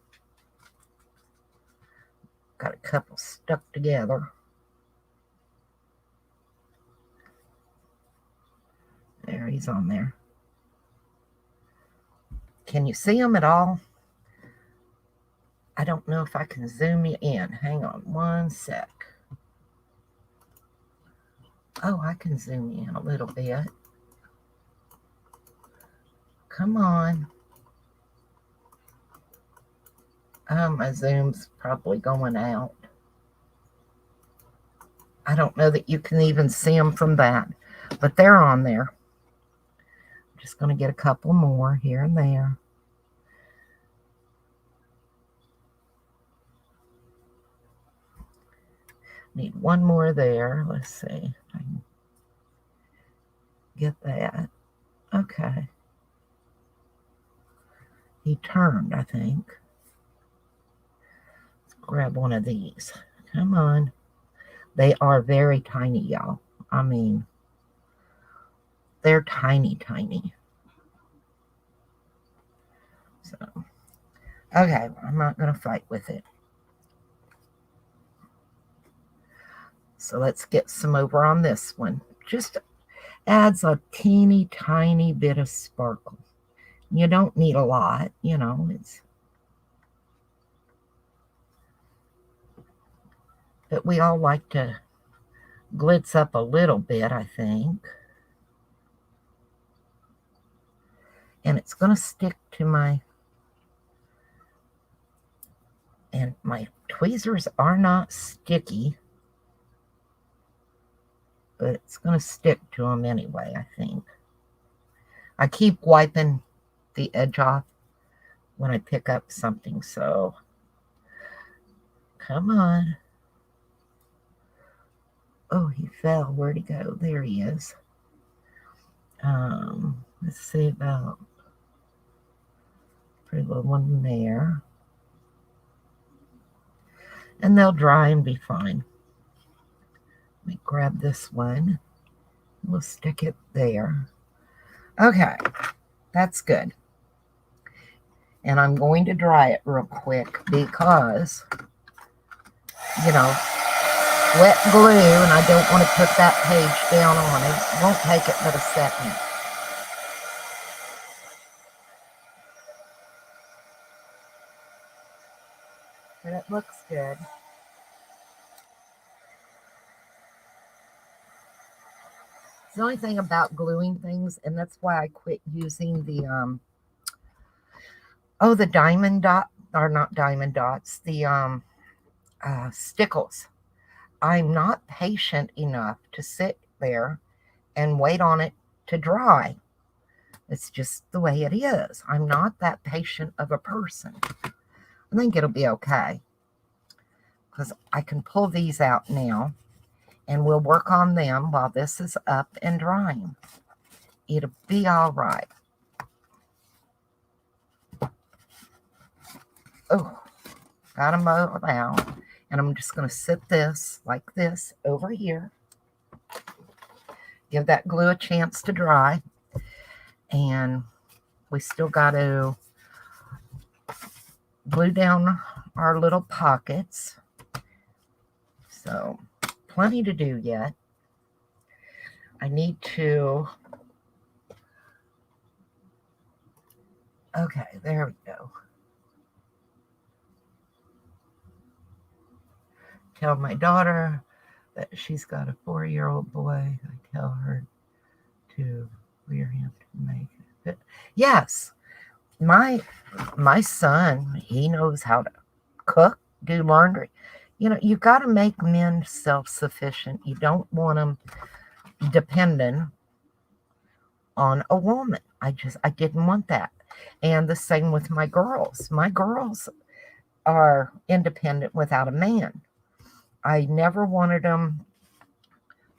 Got a couple stuck together. There, he's on there. Can you see him at all? I don't know if I can zoom you in. Hang on one sec. Oh, I can zoom you in a little bit. Come on. Oh, my zoom's probably going out. I don't know that you can even see them from that, but they're on there. I'm just going to get a couple more here and there. Need one more there. Let's see if I can get that. Okay. He turned, I think. Let's grab one of these. Come on. They are very tiny, y'all. I mean, they're tiny, tiny. So, okay, I'm not going to fight with it. So let's get some over on this one. Just adds a teeny tiny bit of sparkle. You don't need a lot, you know, but we all like to glitz up a little bit, I think. And it's going to stick to my tweezers are not sticky, but it's going to stick to them anyway, I think. I keep wiping the edge off when I pick up something, so come on. Oh, he fell. Where'd he go? There he is. Let's see about pretty little one there. And they'll dry and be fine. Let me grab this one. We'll stick it there. Okay, that's good. And I'm going to dry it real quick because, you know, wet glue, and I don't want to put that page down on it. It won't take it but a second. But it looks good. It's the only thing about gluing things, and that's why I quit using the the diamond dot, or not diamond dots, the stickles. I'm not patient enough to sit there and wait on it to dry. It's just the way it is. I'm not that patient of a person. I think it'll be okay because I can pull these out now and we'll work on them while this is up and drying. It'll be all right. Oh, got them all out. And I'm just going to sit this like this over here. Give that glue a chance to dry. And we still got to glue down our little pockets. So, plenty to do yet. I need to... Okay, there we go. Tell my daughter that she's got a 4-year-old boy. I tell her to rear him to make it. Yes, my son, he knows how to cook, do laundry. You've got to make men self-sufficient. You don't want them dependent on a woman. I didn't want that. And the same with my girls. My girls are independent without a man. I never wanted them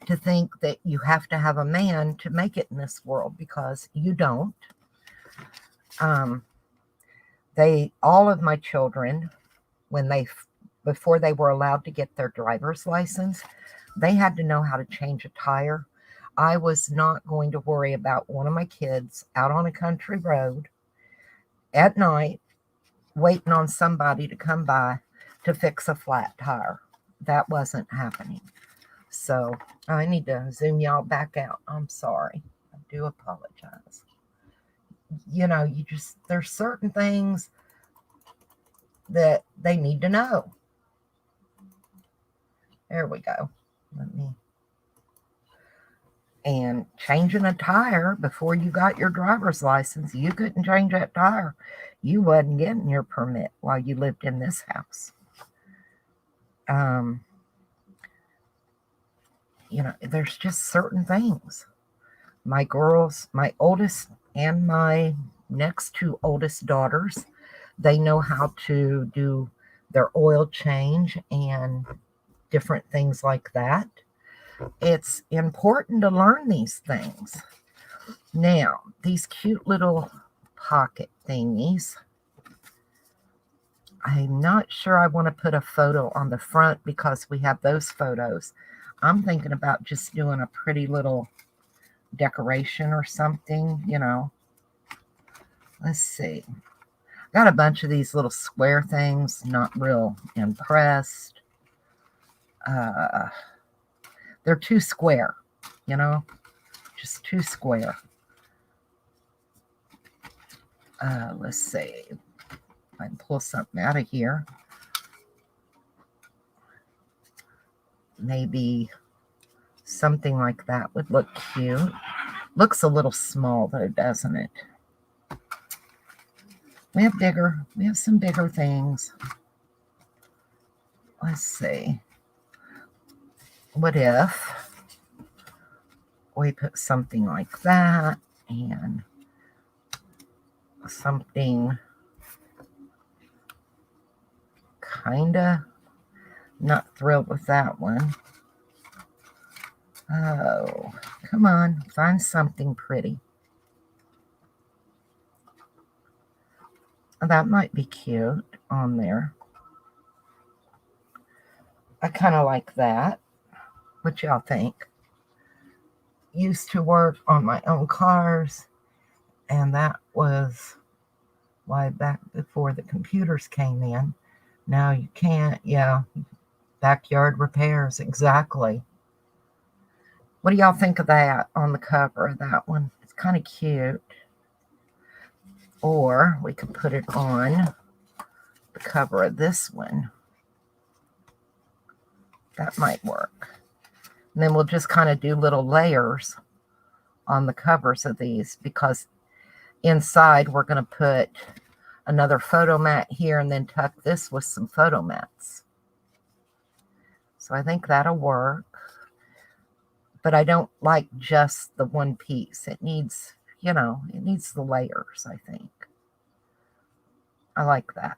to think that you have to have a man to make it in this world, because you don't. Um, all of my children, before they were allowed to get their driver's license, they had to know how to change a tire. I was not going to worry about one of my kids out on a country road at night waiting on somebody to come by to fix a flat tire. That wasn't happening. So I need to zoom y'all back out. I'm sorry. I do apologize. There's certain things that they need to know. There we go. And changing a tire before you got your driver's license, you couldn't change that tire. You wasn't getting your permit while you lived in this house. There's just certain things. My girls, my oldest and my next two oldest daughters, they know how to do their oil change and different things like that. It's important to learn these things. Now, these cute little pocket thingies, I'm not sure I want to put a photo on the front because we have those photos. I'm thinking about just doing a pretty little decoration or something, Let's see. Got a bunch of these little square things, not real impressed. They're too square, just too square. Let's see. I can pull something out of here. Maybe something like that would look cute. Looks a little small though, doesn't it? We have some bigger things. Let's see. What if we put something like that and something kinda not thrilled with that one. Oh, come on, find something pretty. That might be cute on there. I kind of like that. What y'all think? Used to work on my own cars, and that was why back before the computers came in. Now you can't. Yeah, backyard repairs, exactly. What do y'all think of that on the cover of that one? It's kind of cute. Or we could put it on the cover of this one. That might work. And then we'll just kind of do little layers on the covers of these, because inside we're going to put another photo mat here and then tuck this with some photo mats. So I think that'll work. But I don't like just the one piece. It needs, it needs the layers, I think. I like that.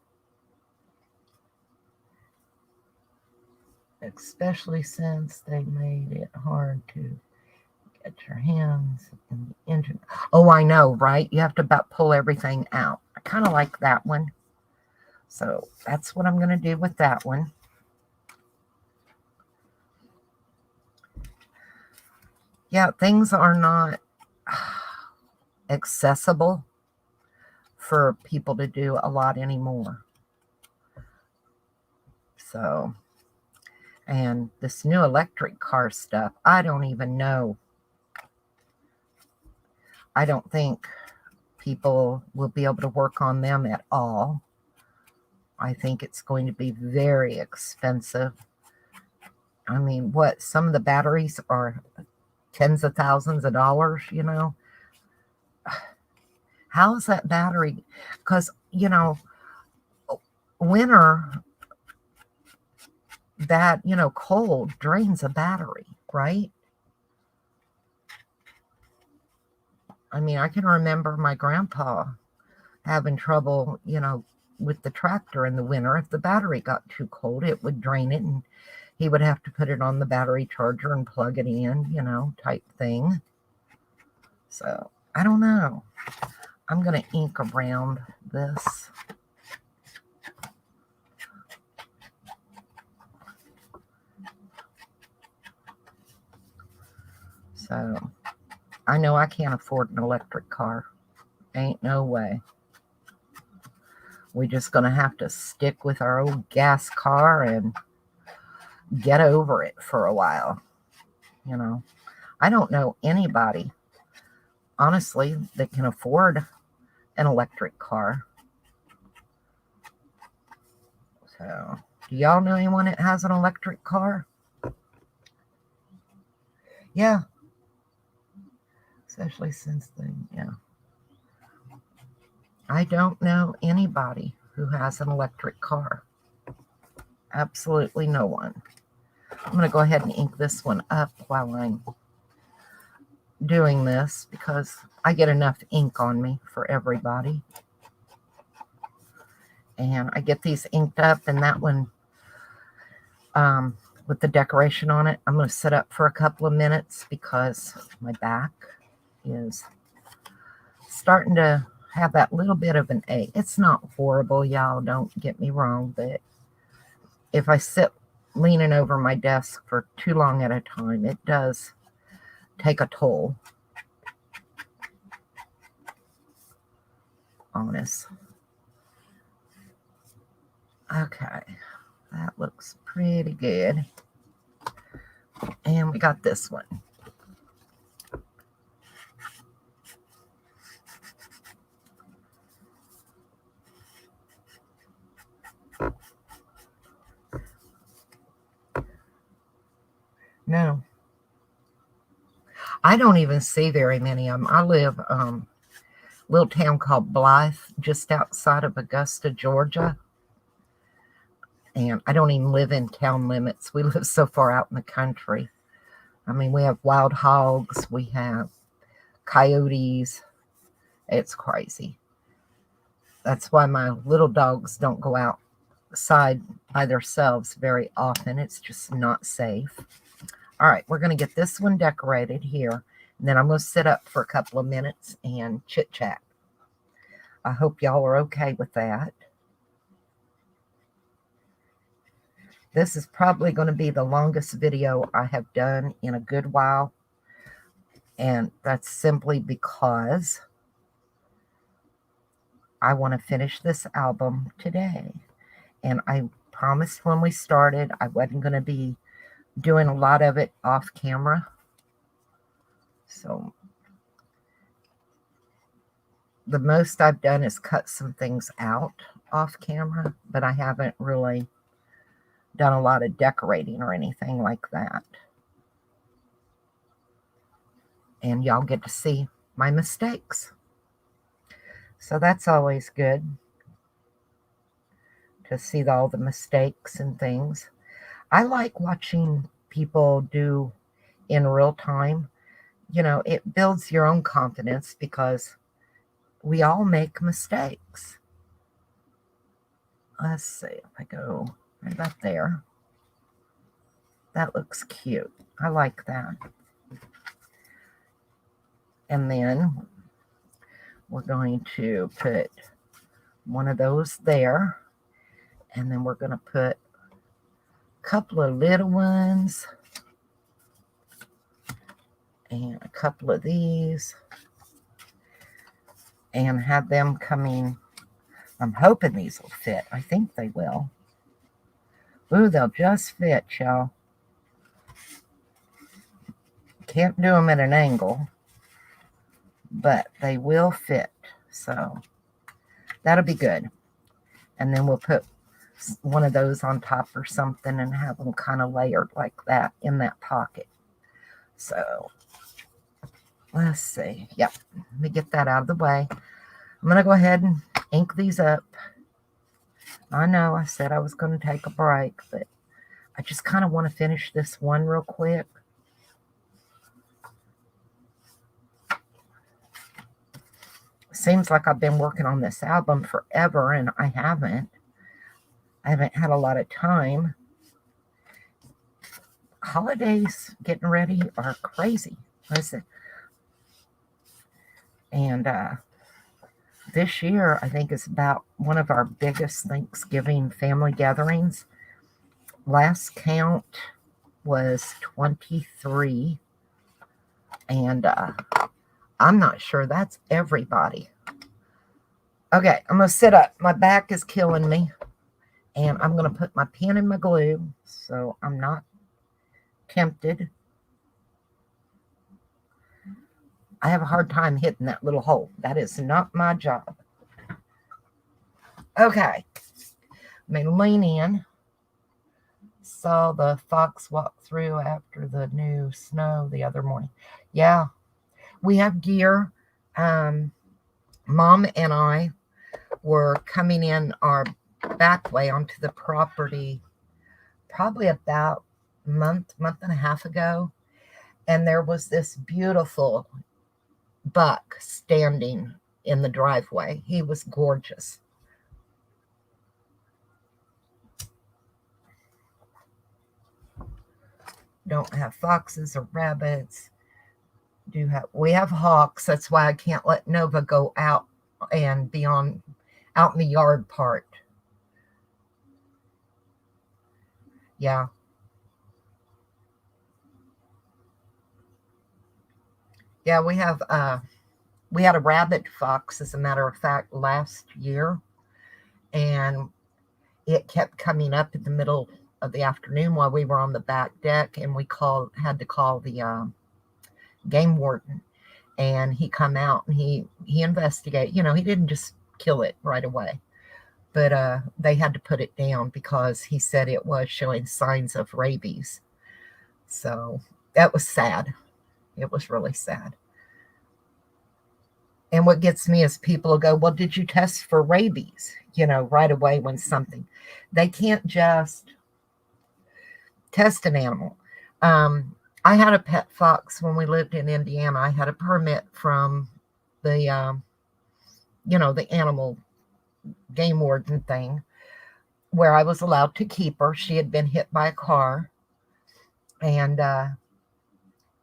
Especially since they made it hard to get your hands in the internet. Oh, I know, right? You have to about pull everything out. I kind of like that one. So that's what I'm going to do with that one. Yeah, things are not accessible for people to do a lot anymore. So, and this new electric car stuff, I don't even know. I don't think people will be able to work on them at all. I think it's going to be very expensive. I mean, some of the batteries are tens of thousands of dollars, How is that battery? Because, winter, that, cold drains a battery, right? I mean, I can remember my grandpa having trouble, with the tractor in the winter. If the battery got too cold, it would drain it, and he would have to put it on the battery charger and plug it in, type thing. So, I don't know. I'm going to ink around this. So, I know I can't afford an electric car. Ain't no way. We're just going to have to stick with our old gas car and get over it for a while. I don't know anybody, honestly, that can afford an electric car. So, do y'all know anyone that has an electric car? Yeah. Especially since then, yeah. I don't know anybody who has an electric car. Absolutely no one. I'm going to go ahead and ink this one up while I'm doing this because I get enough ink on me for everybody. And I get these inked up, and that one with the decoration on it, I'm going to sit up for a couple of minutes because my back is starting to have that little bit of an ache. It's not horrible, y'all, don't get me wrong, but if I sit leaning over my desk for too long at a time, it does take a toll on us. Okay, that looks pretty good. And we got this one. No, I don't even see very many of them. I live a little town called Blythe, just outside of Augusta, Georgia. And I don't even live in town limits. We live so far out in the country. I mean, we have wild hogs. We have coyotes. It's crazy. That's why my little dogs don't go outside by themselves very often. It's just not safe. All right, we're going to get this one decorated here. And then I'm going to sit up for a couple of minutes and chit-chat. I hope y'all are okay with that. This is probably going to be the longest video I have done in a good while. And that's simply because I want to finish this album today. And I promised when we started I wasn't going to be doing a lot of it off camera. So the most I've done is cut some things out off camera, but I haven't really done a lot of decorating or anything like that. And y'all get to see my mistakes. So that's always good to see all the mistakes and things. I like watching people do in real time. It builds your own confidence because we all make mistakes. Let's see if I go right about there. That looks cute. I like that. And then we're going to put one of those there. And then we're going to put a couple of little ones. And a couple of these. And have them coming. I'm hoping these will fit. I think they will. Ooh, they'll just fit, y'all. Can't do them at an angle, but they will fit. So that'll be good. And then we'll put one of those on top or something and have them kind of layered like that in that pocket. So let's see. Yep. Let me get that out of the way. I'm going to go ahead and ink these up. I know I said I was going to take a break, but I just kind of want to finish this one real quick. Seems like I've been working on this album forever, and I haven't. I haven't had a lot of time. Holidays getting ready are crazy. Listen. And this year, I think, is about one of our biggest Thanksgiving family gatherings. Last count was 23. And I'm not sure that's everybody. Okay, I'm going to sit up. My back is killing me. And I'm going to put my pen in my glue so I'm not tempted. I have a hard time hitting that little hole. That is not my job. Okay. Let me lean in. Saw the fox walk through after the new snow the other morning. Yeah, we have gear. Mom and I were coming in our back way onto the property probably about month and a half ago. And there was this beautiful buck standing in the driveway. He was gorgeous. Don't have foxes or rabbits. We have hawks. That's why I can't let Nova go out and be out in the yard part. Yeah. Yeah, we had a rabbit fox, as a matter of fact, last year, and it kept coming up in the middle of the afternoon while we were on the back deck, and we had to call the game warden, and he come out and he investigated. He didn't just kill it right away, but they had to put it down because he said it was showing signs of rabies. So that was sad. It was really sad. And what gets me is people will go, well, did you test for rabies? Right away when something. They can't just test an animal. I had a pet fox when we lived in Indiana. I had a permit from the, the animal game warden thing where I was allowed to keep her. She had been hit by a car. And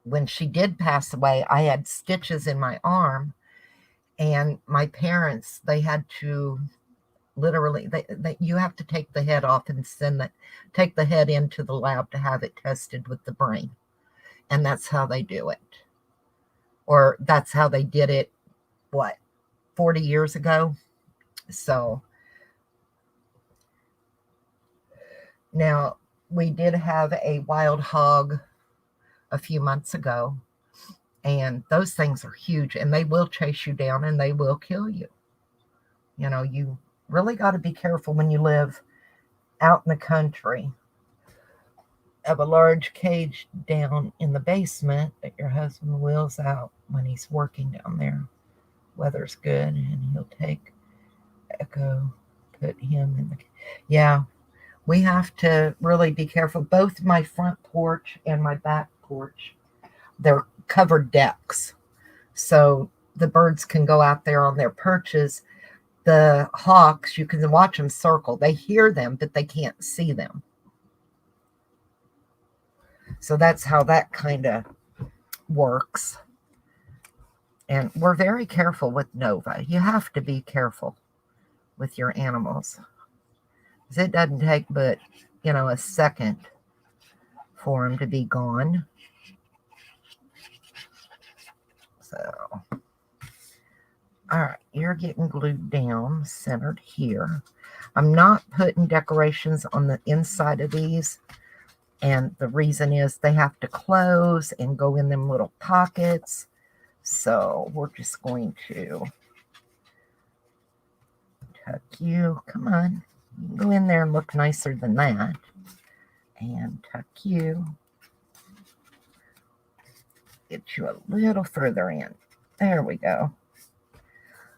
when she did pass away, I had stitches in my arm. And my parents, they had to literally, you have to take the head off and take the head into the lab to have it tested with the brain. And that's how they do it. Or that's how they did it, 40 years ago? So now we did have a wild hog a few months ago. And those things are huge, and they will chase you down and they will kill you. You really got to be careful when you live out in the country. Have a large cage down in the basement that your husband wheels out when he's working down there. Weather's good, and he'll take Echo, put him in the... Yeah, we have to really be careful. Both my front porch and my back porch, they're covered decks, so the birds can go out there on their perches. The hawks, you can watch them circle. They hear them, but they can't see them. So that's how that kind of works. And we're very careful with Nova. You have to be careful with your animals, because it doesn't take but a second for them to be gone. So, all right, you're getting glued down, centered here. I'm not putting decorations on the inside of these, and the reason is they have to close and go in them little pockets. So we're just going to tuck you. Come on, you can go in there and look nicer than that. And tuck you. Get you a little further in. There we go.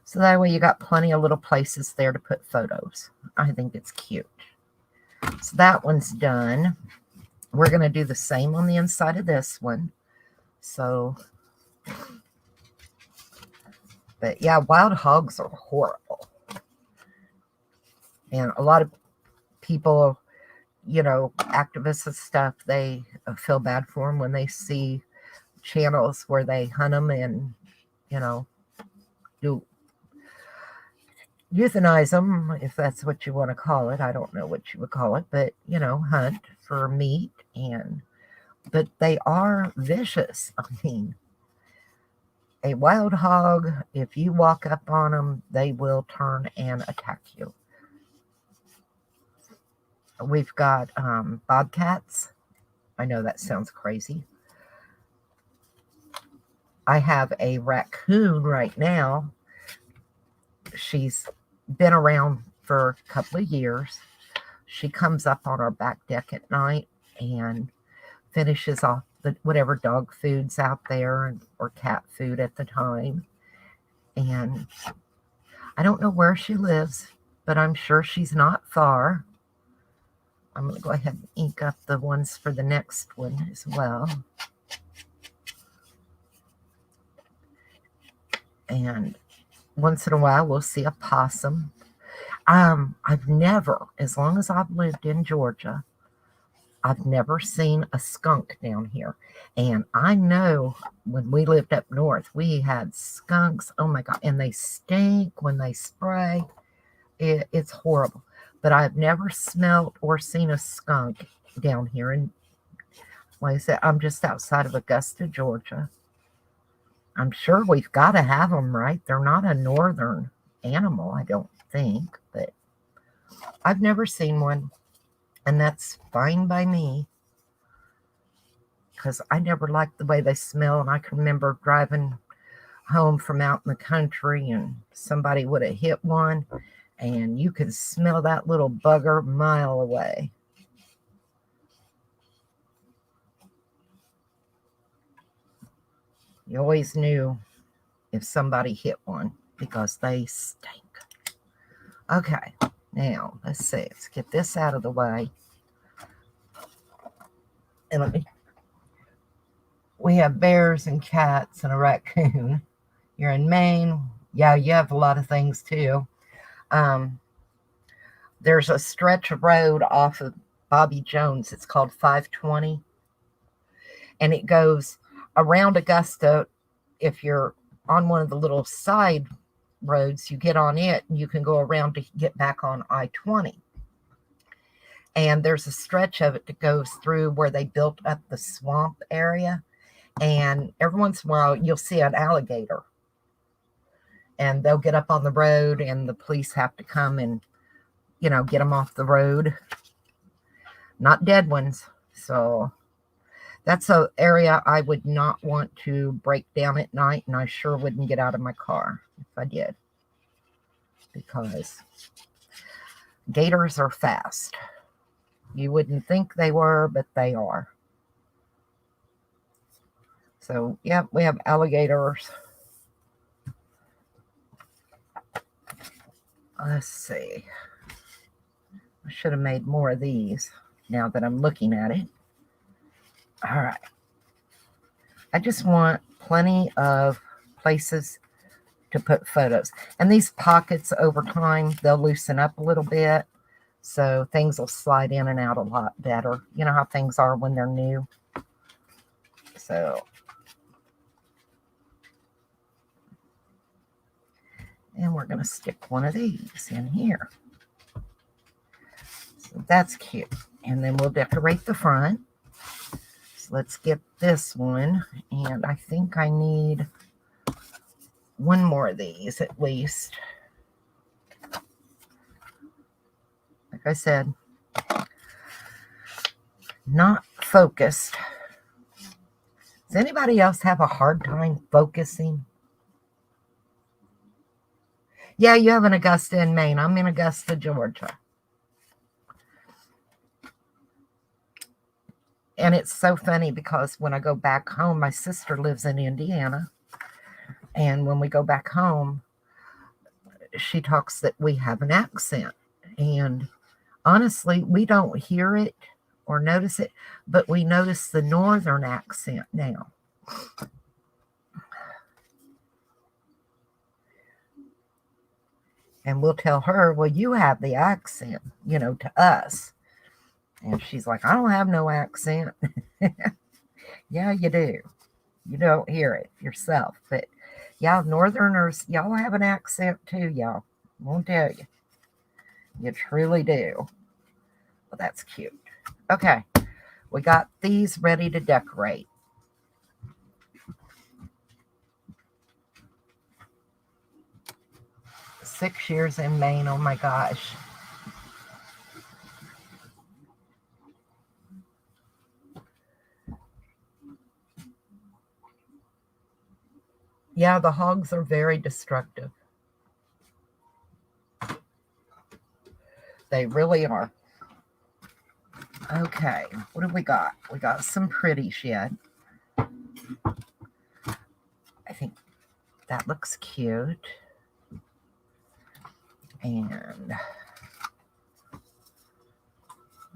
So that way you got plenty of little places there to put photos. I think it's cute. So that one's done. We're going to do the same on the inside of this one. So, but yeah, wild hogs are horrible. And a lot of people, you know, activists and stuff, they feel bad for them when they see channels where they hunt them and, you know, do euthanize them, if that's what you want to call it. I don't know what you would call it, but, you know, hunt for meat. But they are vicious. I mean, a wild hog, if you walk up on them, they will turn and attack you. We've got bobcats. I know that sounds crazy. I have a raccoon right now. She's been around for a couple of years. She comes up on our back deck at night and finishes off whatever dog food's out there or cat food at the time. And I don't know where she lives, but I'm sure she's not far. I'm going to go ahead and ink up the ones for the next one as well. And once in a while, we'll see a possum. I've never, as long as I've lived in Georgia, I've never seen a skunk down here. And I know when we lived up north, we had skunks. Oh my God. And they stink when they spray. It's horrible. But I've never smelt or seen a skunk down here. And like I said, I'm just outside of Augusta, Georgia. I'm sure we've got to have them, right? They're not a northern animal, I don't think. But I've never seen one. And that's fine by me. Because I never liked the way they smell. And I can remember driving home from out in the country and somebody would have hit one. And you could smell that little bugger a mile away. You always knew if somebody hit one because they stink. Okay, now let's see. Let's get this out of the way. And we have bears and cats and a raccoon. You're in Maine. Yeah, you have a lot of things too. There's a stretch of road off of Bobby Jones. It's called 520. And it goes around Augusta. If you're on one of the little side roads, you get on it and you can go around to get back on I-20. And there's a stretch of it that goes through where they built up the swamp area. And every once in a while, you'll see an alligator. And they'll get up on the road and the police have to come and, you know, get them off the road. Not dead ones. So that's an area I would not want to break down at night. And I sure wouldn't get out of my car if I did. Because gators are fast. You wouldn't think they were, but they are. So, yeah, we have alligators. Let's see. I should have made more of these now that I'm looking at it. All right. I just want plenty of places to put photos. And these pockets over time, they'll loosen up a little bit. So things will slide in and out a lot better. You know how things are when they're new. So. And we're going to stick one of these in here. So that's cute. And then we'll decorate the front. So let's get this one. And I think I need one more of these at least. Like I said, not focused. Does anybody else have a hard time focusing? Yeah, you have an Augusta in Maine. I'm in Augusta, Georgia. And it's so funny because when I go back home, my sister lives in Indiana. And when we go back home, she talks that we have an accent. And honestly, we don't hear it or notice it, but we notice the northern accent now. And we'll tell her, well, you have the accent, to us. And she's like, I don't have no accent. Yeah, you do. You don't hear it yourself. But y'all Northerners, y'all have an accent too, y'all. Won't tell you. You truly do. Well, that's cute. Okay, we got these ready to decorate. Six years in Maine, oh my gosh. Yeah, the hogs are very destructive. They really are. Okay, what have we got? We got some pretty shit. I think that looks cute. And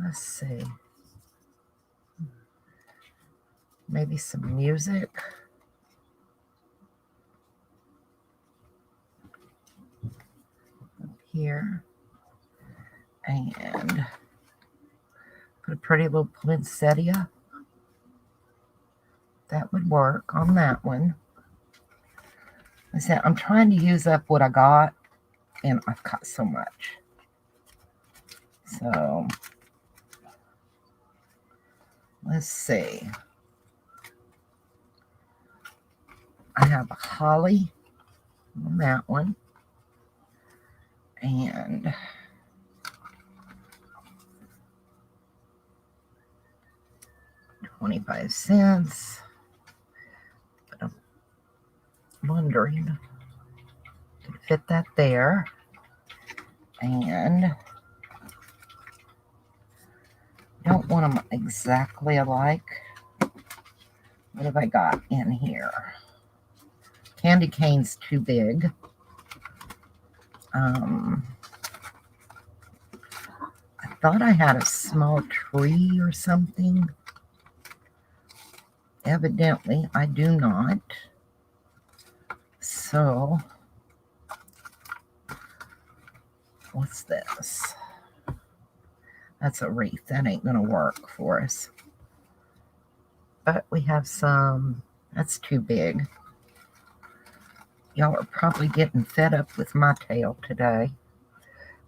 let's see. Maybe some music. Up here. And put a pretty little poinsettia. That would work on that one. I said, I'm trying to use up what I got, and I've got so much. So, let's see. I have a holly on that one. And $0.25. But I'm wondering, to fit that there. And don't want them exactly alike. What have I got in here? Candy cane's too big. I thought I had a small tree or something. Evidently, I do not. So, what's this? That's a wreath. That ain't going to work for us. But we have some. That's too big. Y'all are probably getting fed up with my tail today.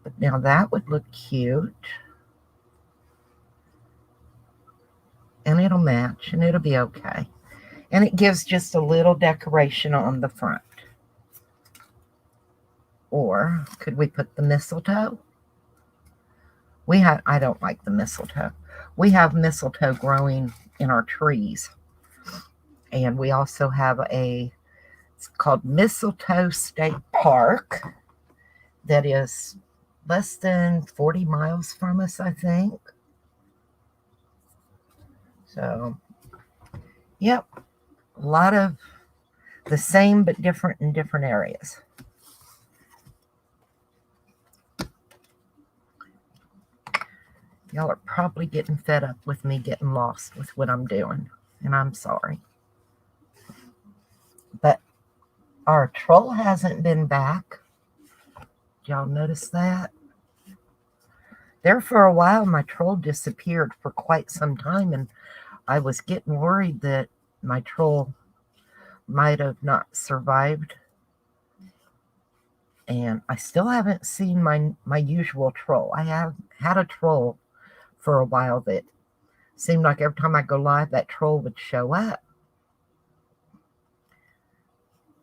But now that would look cute. And it'll match and it'll be okay. And it gives just a little decoration on the front. Or could we put the mistletoe? I don't like the mistletoe. We have mistletoe growing in our trees. And we also have it's called Mistletoe State Park that is less than 40 miles from us, I think. So, yep, a lot of the same but different in different areas. Y'all are probably getting fed up with me getting lost with what I'm doing, and I'm sorry. But our troll hasn't been back. Y'all notice that? There for a while, my troll disappeared for quite some time, and I was getting worried that my troll might have not survived. And I still haven't seen my usual troll. I have had a troll for a while that seemed like every time I go live, that troll would show up.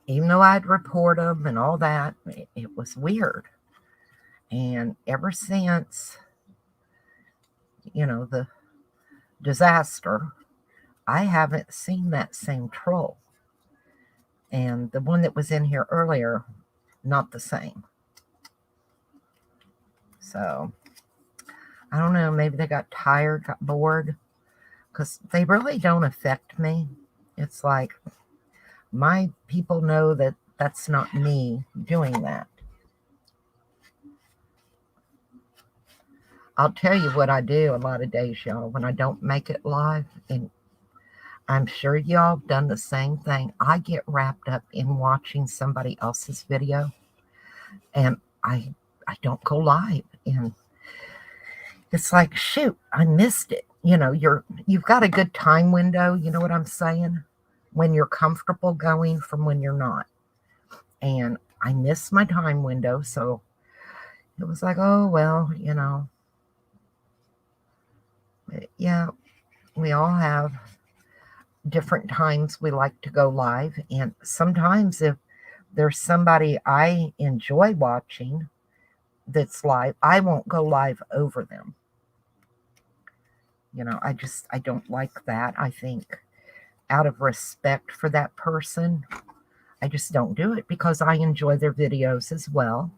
Even though I'd report them and all that, it was weird. And ever since, the disaster, I haven't seen that same troll. And the one that was in here earlier, not the same. So, I don't know, maybe they got tired, got bored, because they really don't affect me. It's like, my people know that that's not me doing that. I'll tell you what I do a lot of days, y'all, when I don't make it live, and I'm sure y'all have done the same thing. I get wrapped up in watching somebody else's video, and I don't go live, and it's like, shoot, I missed it. You've got a good time window, you know what I'm saying? When you're comfortable going from when you're not. And I missed my time window, so it was like, oh well, But yeah, we all have different times we like to go live, and sometimes if there's somebody I enjoy watching that's live, I won't go live over them. I don't like that. I think out of respect for that person, I just don't do it because I enjoy their videos as well.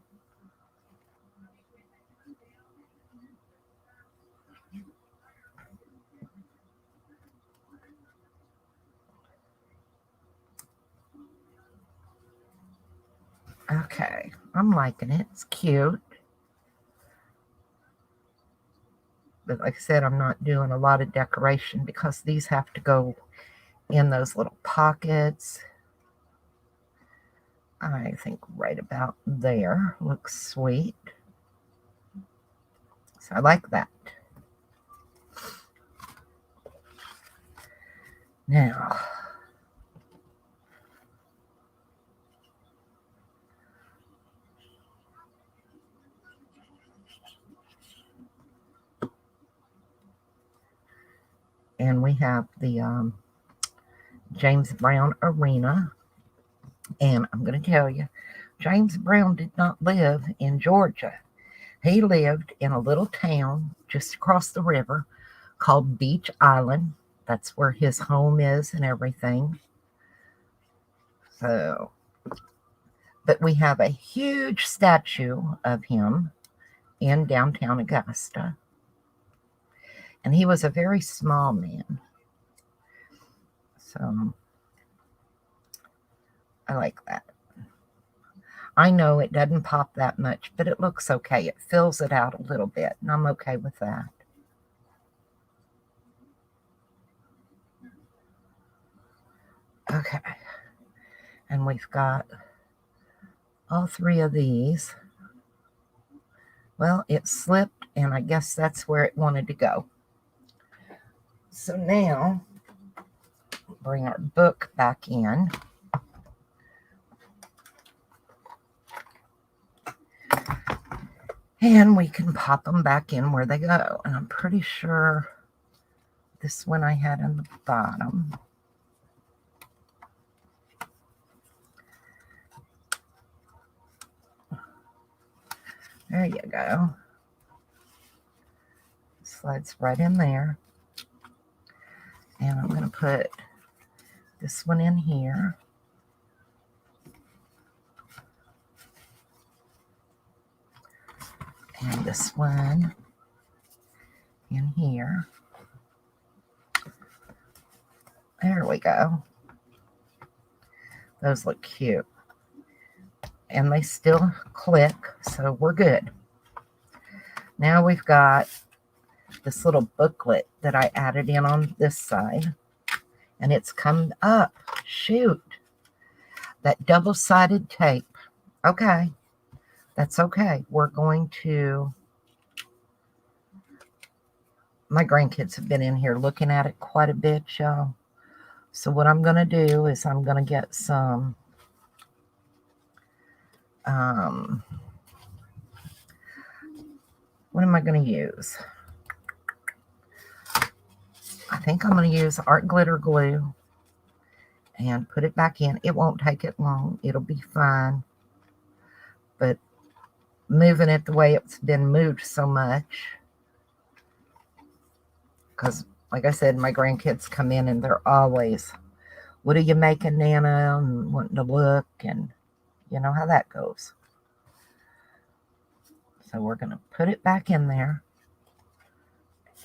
Okay, I'm liking it. It's cute. But like I said, I'm not doing a lot of decoration because these have to go in those little pockets. I think right about there looks sweet. So I like that. Now, and we have the James Brown Arena. And I'm going to tell you, James Brown did not live in Georgia. He lived in a little town just across the river called Beach Island. That's where his home is and everything. So, but we have a huge statue of him in downtown Augusta. And he was a very small man. So, I like that. I know it doesn't pop that much, but it looks okay. It fills it out a little bit, and I'm okay with that. Okay. And we've got all three of these. Well, it slipped, and I guess that's where it wanted to go. So now, bring our book back in. And we can pop them back in where they go. And I'm pretty sure this one I had in the bottom. There you go. Slides right in there. And I'm going to put this one in here. And this one in here. There we go. Those look cute. And they still click, so we're good. Now we've got this little booklet that I added in on this side. And it's come up. Shoot. That double-sided tape. Okay. That's okay. We're going to... My grandkids have been in here looking at it quite a bit, y'all. So what I'm going to do is I'm going to get some... what am I going to use? I think I'm going to use art glitter glue and put it back in. It won't take it long. It'll be fine. But moving it the way it's been moved so much, because like I said, my grandkids come in and they're always, what are you making, Nana? And wanting to look, and you know how that goes. So we're going to put it back in there.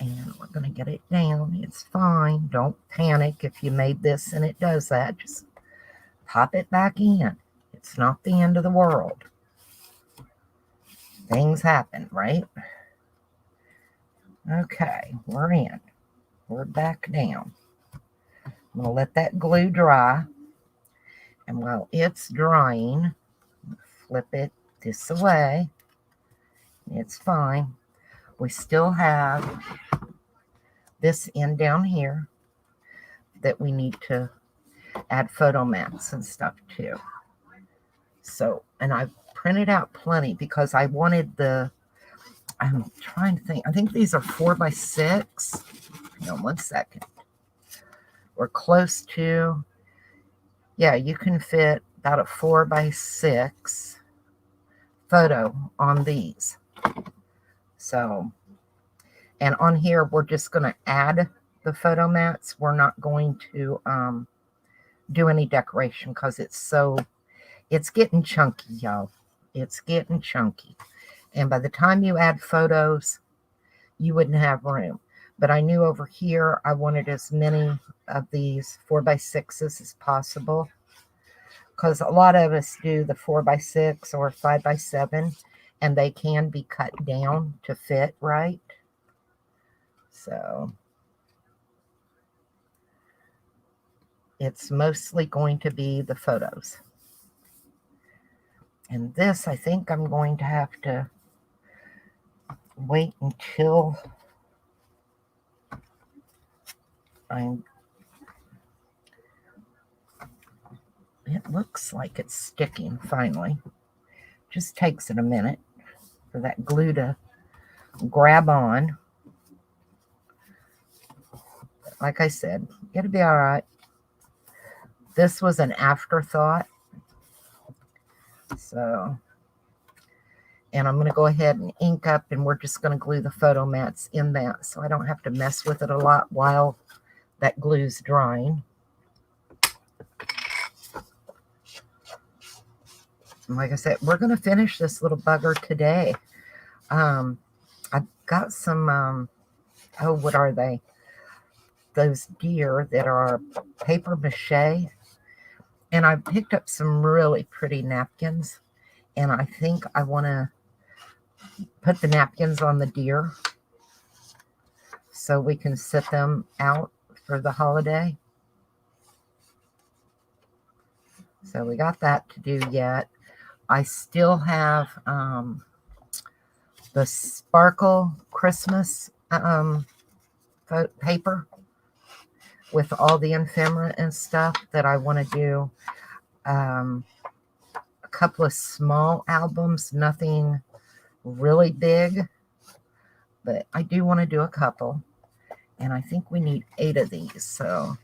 And we're going to get it down. It's fine. Don't panic if you made this and it does that. Just pop it back in. It's not the end of the world. Things happen, right? Okay, we're in. We're back down. I'm going to let that glue dry. And while it's drying, flip it this way. It's fine. We still have this end down here that we need to add photo mats and stuff to. So, and I've printed out plenty because I wanted I'm trying to think. I think these are 4x6. Hang on 1 second. We're close to, yeah, you can fit about a 4x6 photo on these. So, and on here, we're just going to add the photo mats. We're not going to do any decoration because it's getting chunky, y'all. It's getting chunky. And by the time you add photos, you wouldn't have room. But I knew over here I wanted as many of these 4x6s as possible, because a lot of us do the 4x6 or 5x7, and they can be cut down to fit right. So it's mostly going to be the photos. And this, I think I'm going to have to wait until it looks like it's sticking finally. Just takes it a minute for that glue to grab on. Like I said, it'll be all right. This was an afterthought. So, and I'm going to go ahead and ink up, and we're just going to glue the photo mats in that so I don't have to mess with it a lot while that glue's drying. And like I said, we're going to finish this little bugger today. I've got some, what are they? Those deer that are paper mache. And I picked up some really pretty napkins. And I think I want to put the napkins on the deer so we can set them out for the holiday. So we got that to do yet. I still have the Sparkle Christmas paper with all the ephemera and stuff that I want to do. A couple of small albums, nothing really big, but I do want to do a couple. And I think we need 8 of these. So,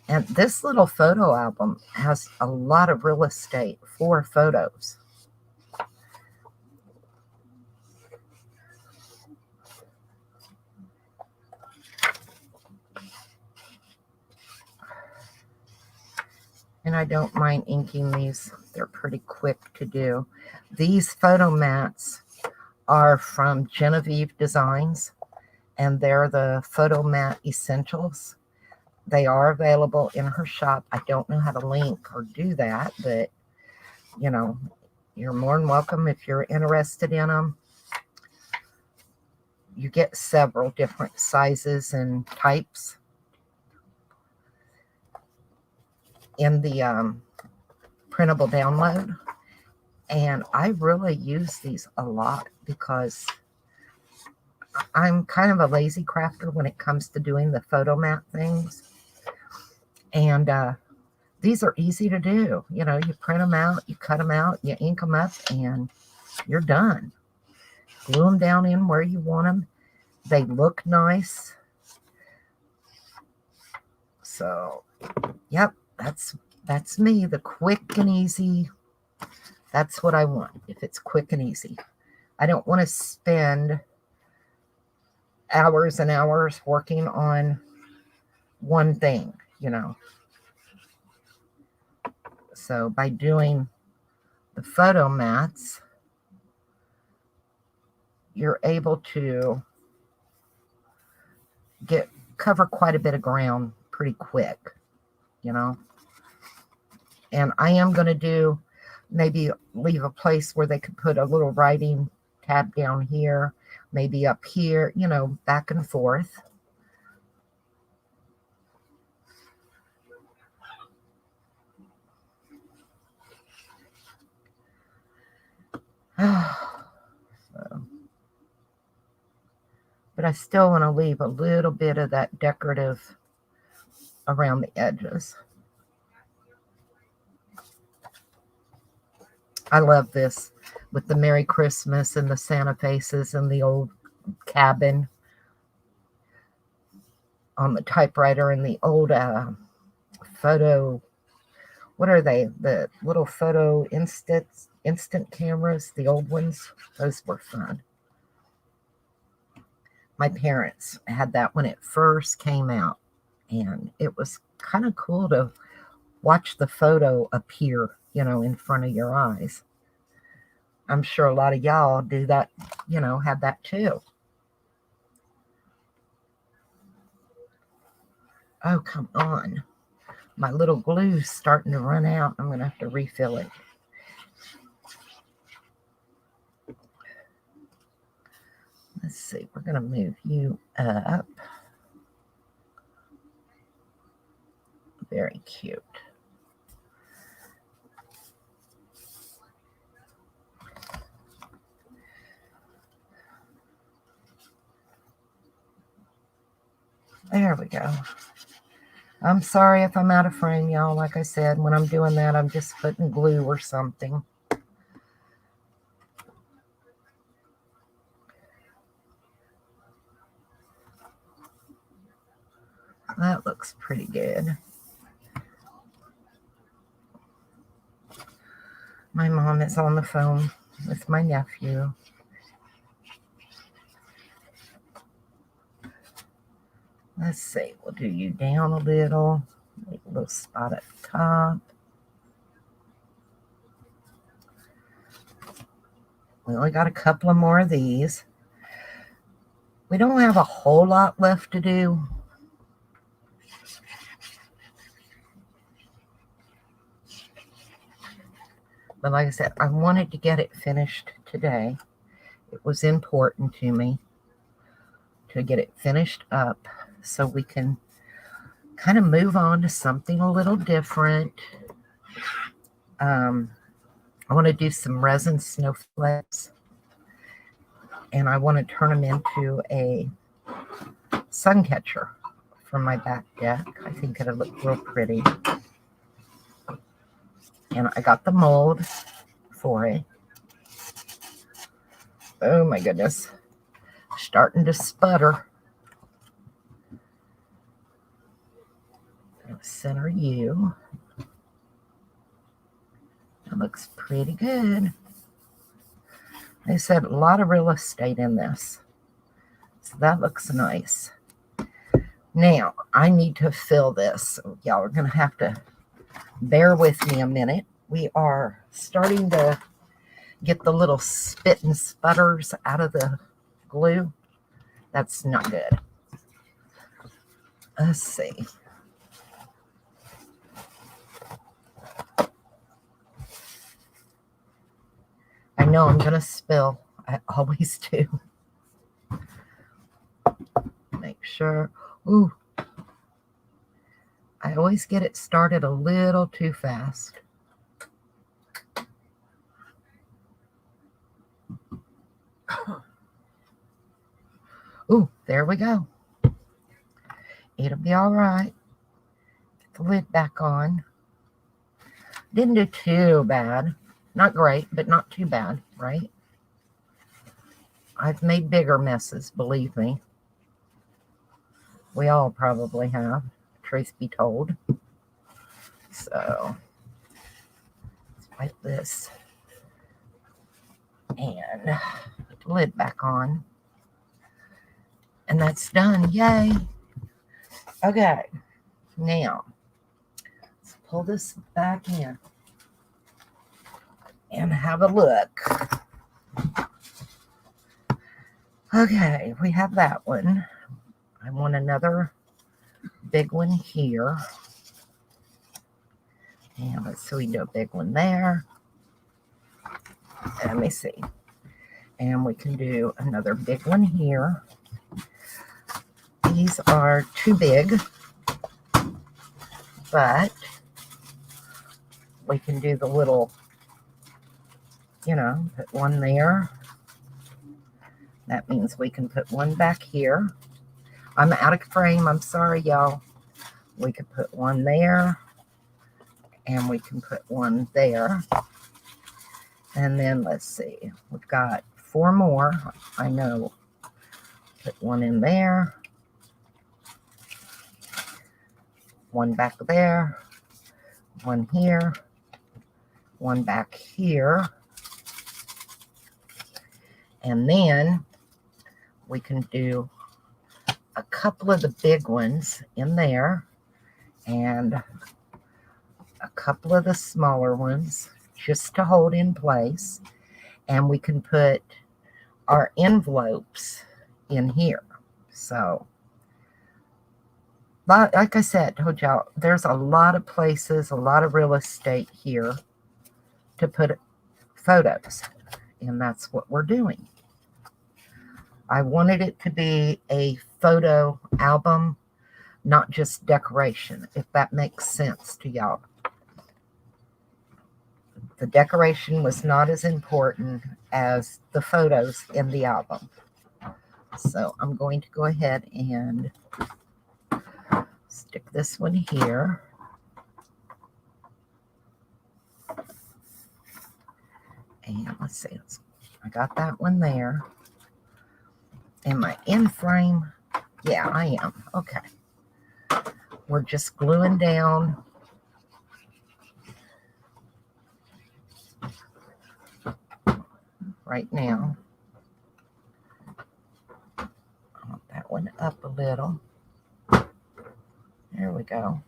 and this little photo album has a lot of real estate for photos. And I don't mind inking these. They're pretty quick to do. These photo mats are from Genevieve Designs, and they're the Photo Mat Essentials. They are available in her shop. I don't know how to link or do that, but, you know, you're more than welcome if you're interested in them. You get several different sizes and types in the printable download. And I really use these a lot because I'm kind of a lazy crafter when it comes to doing the photo mat things. And these are easy to do. You know, you print them out, you cut them out, you ink them up, and you're done. Glue them down in where you want them. They look nice. So, yep, that's me, the quick and easy. That's what I want, if it's quick and easy. I don't want to spend hours and hours working on one thing, you know. So by doing the photo mats, you're able to cover quite a bit of ground pretty quick, you know. And I am going to maybe leave a place where they could put a little writing tab down here. maybe up here, back and forth. So, but I still want to leave a little bit of that decorative around the edges. I love this with the Merry Christmas and the Santa faces and the old cabin on the typewriter and the old photo. What are they? The little photo instant cameras, the old ones. Those were fun. My parents had that when it first came out, and it was kind of cool to watch the photo appear, in front of your eyes. I'm sure a lot of y'all do that, have that too. Oh, come on. My little glue's starting to run out. I'm going to have to refill it. Let's see. We're going to move you up. Very cute. There we go. I'm sorry if I'm out of frame, y'all. Like I said, when I'm doing that, I'm just putting glue or something. That looks pretty good. My mom is on the phone with my nephew. Let's see. We'll do you down a little. Make a little spot at the top. We only got a couple of more of these. We don't have a whole lot left to do. But like I said, I wanted to get it finished today. It was important to me to get it finished up so we can kind of move on to something a little different. I want to do some resin snowflakes, and I want to turn them into a sun catcher for my back deck. I think it'll look real pretty. And I got the mold for it. Oh my goodness. Starting to sputter. Center you. That looks pretty good. They said a lot of real estate in this. So that looks nice. Now, I need to fill this. So y'all are going to have to bear with me a minute. We are starting to get the little spit and sputters out of the glue. That's not good. Let's see. I know I'm going to spill. I always do. Make sure. Ooh. I always get it started a little too fast. Ooh, there we go. It'll be all right. Get the lid back on. Didn't do too bad. Not great, but not too bad, right? I've made bigger messes, believe me. We all probably have, truth be told. So, let's wipe this. And put the lid back on. And that's done. Yay. Okay. Now, let's pull this back in and have a look. Okay, we have that one. I want another big one here. And let's see, we do a big one there. Let me see. And we can do another big one here. These are too big, but we can do the little, put one there. That means we can put one back here. I'm out of frame. I'm sorry, y'all. We could put one there, and we can put one there. And then let's see. We've got 4 more. I know. Put one in there. One back there. One here. One back here. And then we can do a couple of the big ones in there and a couple of the smaller ones just to hold in place. And we can put our envelopes in here. So, like I said, told y'all, there's a lot of places, a lot of real estate here to put photos. And that's what we're doing. I wanted it to be a photo album, not just decoration, if that makes sense to y'all. The decoration was not as important as the photos in the album. So I'm going to go ahead and stick this one here. And let's see, I got that one there. Am I in frame? Yeah, I am. Okay. We're just gluing down. Right now. I want that one up a little. There we go.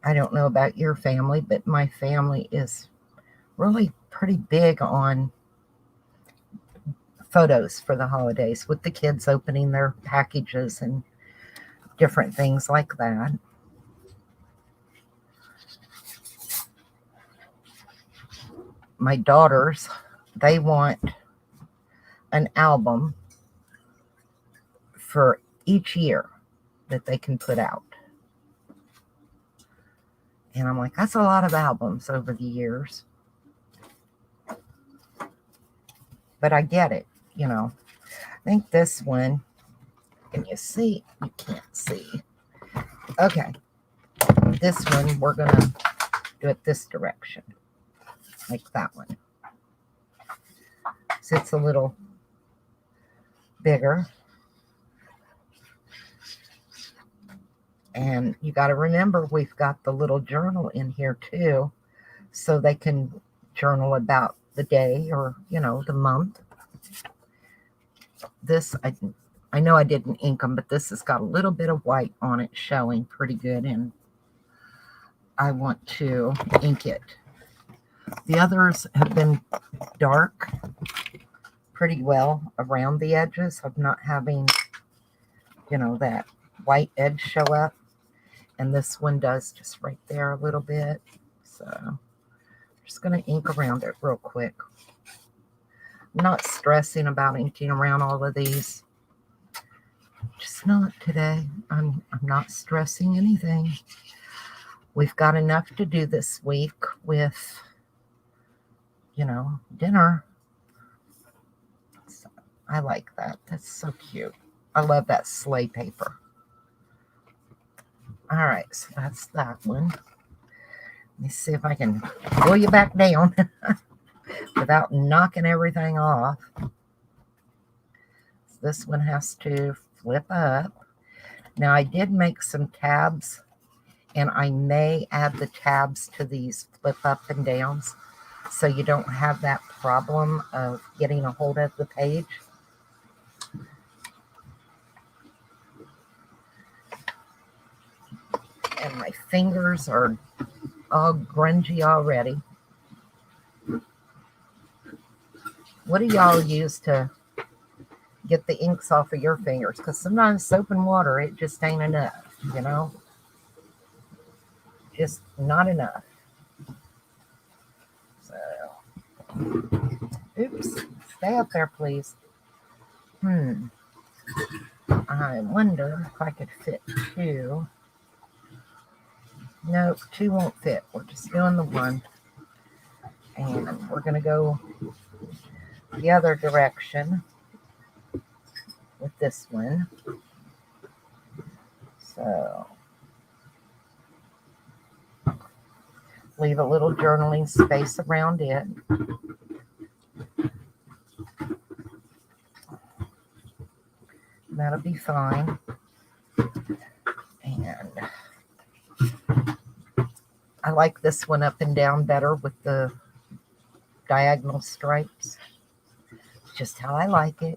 I don't know about your family, but my family is really pretty big on photos for the holidays, with the kids opening their packages and different things like that. My daughters, they want an album for each year that they can put out. And I'm like, that's a lot of albums over the years. But I get it, I think this one, can you see? You can't see. Okay. This one, we're going to do it this direction. Like that one. So it's a little bigger. And you got to remember, we've got the little journal in here too, so they can journal about the day or, the month. This, I know I didn't ink them, but this has got a little bit of white on it showing pretty good, and I want to ink it. The others have been dark pretty well around the edges of not having, that white edge show up. And this one does just right there a little bit. So I'm just going to ink around it real quick. I'm not stressing about inking around all of these. Just not today. I'm not stressing anything. We've got enough to do this week with, dinner. So I like that. That's so cute. I love that sleigh paper. All right, so that's that one. Let me see if I can pull you back down without knocking everything off. This one has to flip up. Now, I did make some tabs, and I may add the tabs to these flip up and downs so you don't have that problem of getting a hold of the page. And my fingers are all grungy already. What do y'all use to get the inks off of your fingers? Because sometimes soap and water, it just ain't enough, you know? Just not enough. So, oops. Stay up there, please. I wonder if I could fit 2. Nope, 2 won't fit. We're just doing the 1. And we're going to go the other direction with this one. So, leave a little journaling space around it. That'll be fine. And I like this one up and down better with the diagonal stripes. Just how I like it.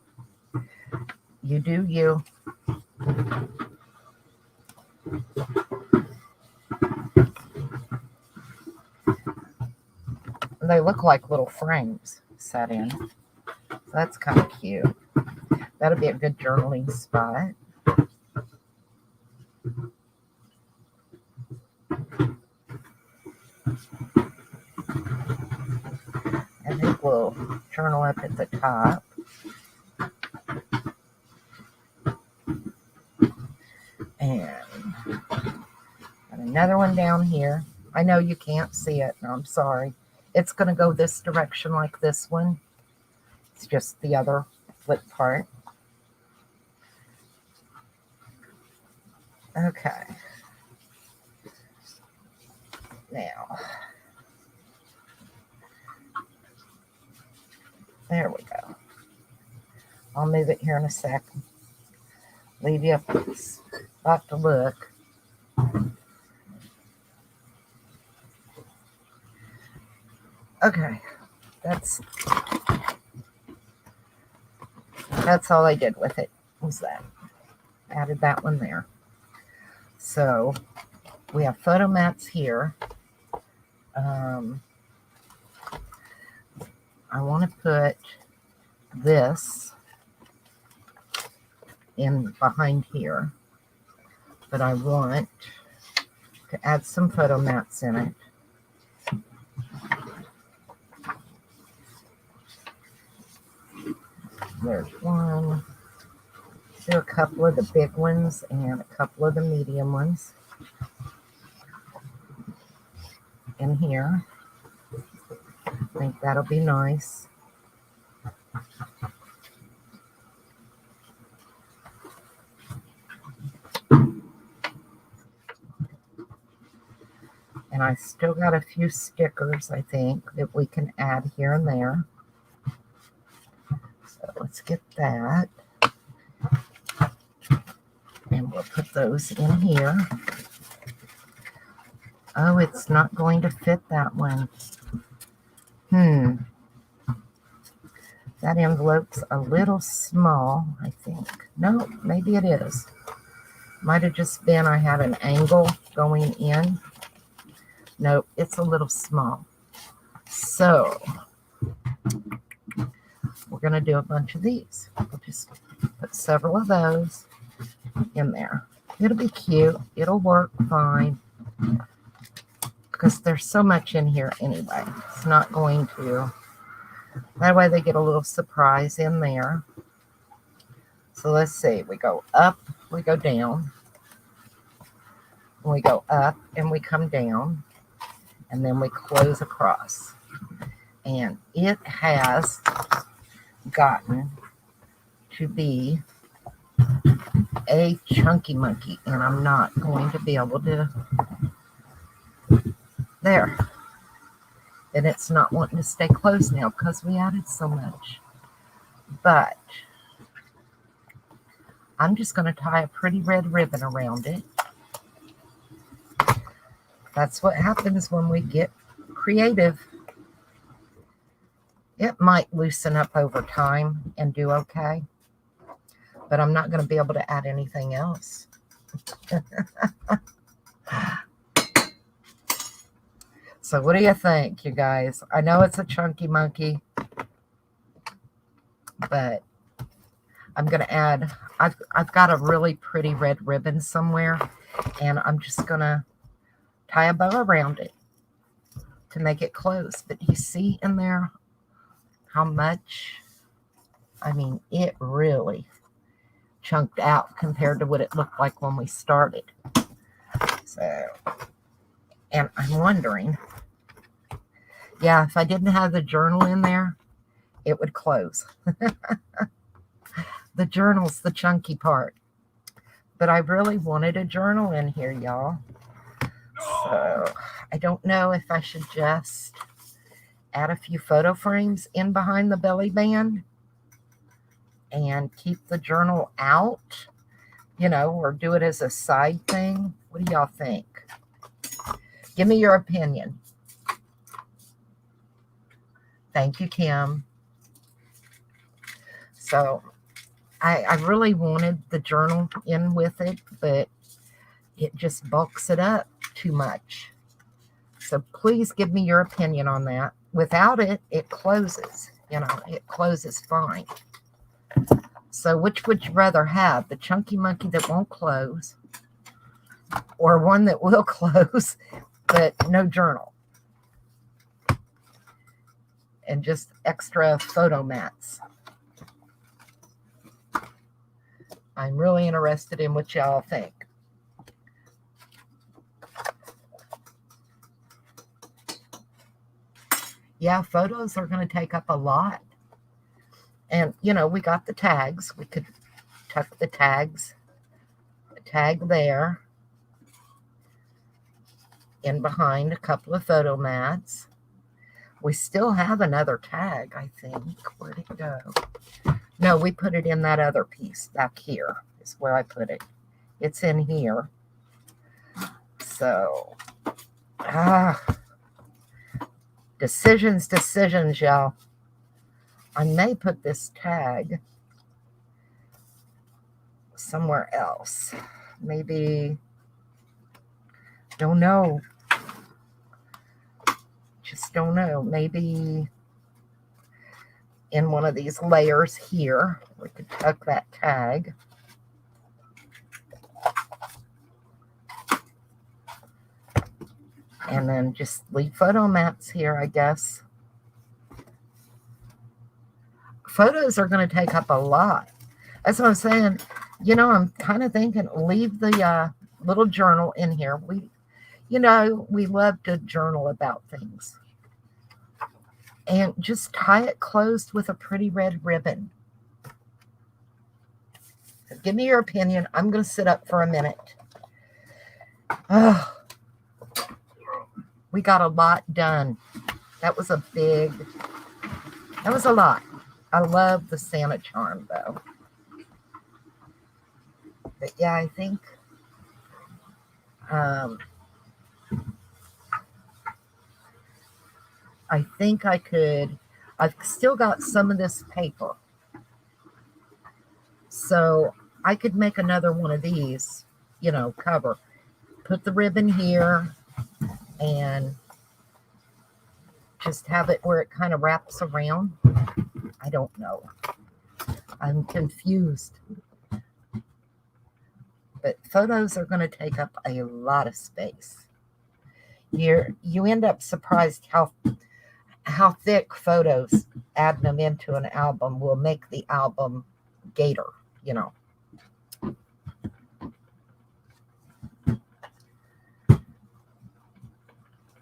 You do you. They look like little frames set in. So that's kind of cute. That'll be a good journaling spot. I think we'll journal up at the top. And got another one down here. I know you can't see it. No, I'm sorry. It's going to go this direction like this one. It's just the other flip part. Okay. Now, there we go. I'll move it here in a second. Leave you a spot to look. Okay, that's all I did with it. Was that? Added that one there. So we have photo mats here. I want to put this in behind here, but I want to add some photo mats in it. There's one. Do a couple of the big ones and a couple of the medium ones in here. I think that'll be nice. And I still got a few stickers, I think, that we can add here and there. So let's get that. And we'll put those in here. Oh, it's not going to fit that one. That envelope's a little small, I think. No, maybe it is. Might have just been I had an angle going in. Nope, it's a little small. So, we're going to do a bunch of these. We'll just put several of those in there. It'll be cute. It'll work fine. Because there's so much in here anyway. It's not going to. That way they get a little surprise in there. So let's see. We go up, we go down. We go up and we come down. And then we close across. And it has gotten to be a chunky monkey. And I'm not going to be able to. There. And it's not wanting to stay closed now because we added so much. But I'm just going to tie a pretty red ribbon around it. That's what happens when we get creative. It might loosen up over time and do okay. But I'm not going to be able to add anything else. So what do you think, you guys? I know it's a chunky monkey. but I'm going to add, I've got a really pretty red ribbon somewhere, and I'm just going to tie a bow around it to make it close. But you see in there how much, I mean, it really chunked out compared to what it looked like when we started. So, and I'm wondering, yeah, if I didn't have the journal in there, it would close. The journal's the chunky part. But I really wanted a journal in here, y'all. So I don't know if I should just add a few photo frames in behind the belly band and keep the journal out, or do it as a side thing. What do y'all think? Give me your opinion. Thank you, Kim. So I really wanted the journal in with it, but it just bulks it up too much. So please give me your opinion on that. Without it, it closes. It closes fine. So which would you rather have? The chunky monkey that won't close, or one that will close, but no journal? And just extra photo mats. I'm really interested in what y'all think. Yeah, photos are going to take up a lot. And, we got the tags. We could tuck the tags. The tag there. In behind a couple of photo mats. We still have another tag, I think. Where'd it go? No, we put it in that other piece back here is where I put it. It's in here. So, decisions, y'all. I may put this tag somewhere else. Maybe, don't know. Just don't know. Maybe in one of these layers here, we could tuck that tag. And then just leave photo mats here, I guess. Photos are going to take up a lot. That's what I'm saying. I'm kind of thinking leave the little journal in here. We love to journal about things. And just tie it closed with a pretty red ribbon. So give me your opinion. I'm going to sit up for a minute. Oh, we got a lot done. That was a lot. I love the Santa charm, though. But yeah, I think I could. I've still got some of this paper. So I could make another one of these, cover. Put the ribbon here and just have it where it kind of wraps around. I don't know. I'm confused. But photos are going to take up a lot of space. You end up surprised how thick photos, adding them into an album, will make the album gator,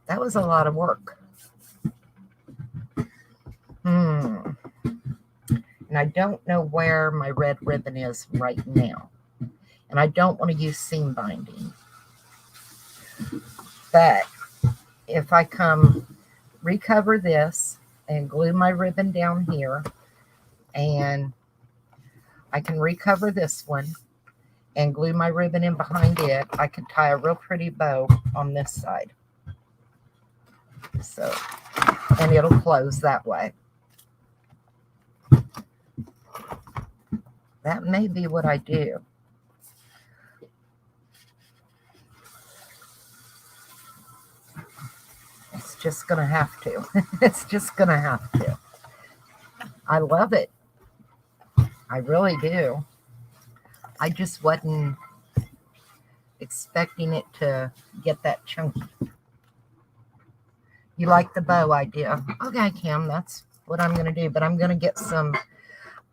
That was a lot of work. And I don't know where my red ribbon is right now. And I don't want to use seam binding. But if I come recover this and glue my ribbon down here, and I can recover this one and glue my ribbon in behind it, I can tie a real pretty bow on this side. So, and it'll close that way. That may be what I do. It's just going to have to. It's just going to have to. I love it. I really do. I just wasn't expecting it to get that chunky. You like the bow idea? Okay, Kim, that's what I'm going to do. But I'm going to get some,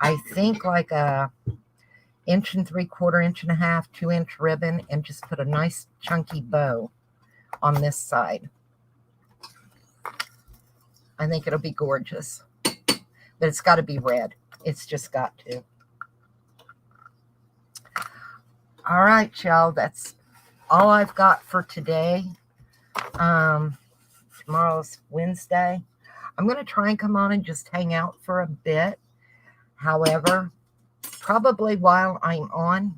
I think like a 1.75 inches, 1.5 inches, 2-inch ribbon and just put a nice chunky bow on this side. I think it'll be gorgeous. But it's got to be red. It's just got to. All right, y'all. That's all I've got for today. Tomorrow's Wednesday. I'm going to try and come on and just hang out for a bit. However, probably while I'm on,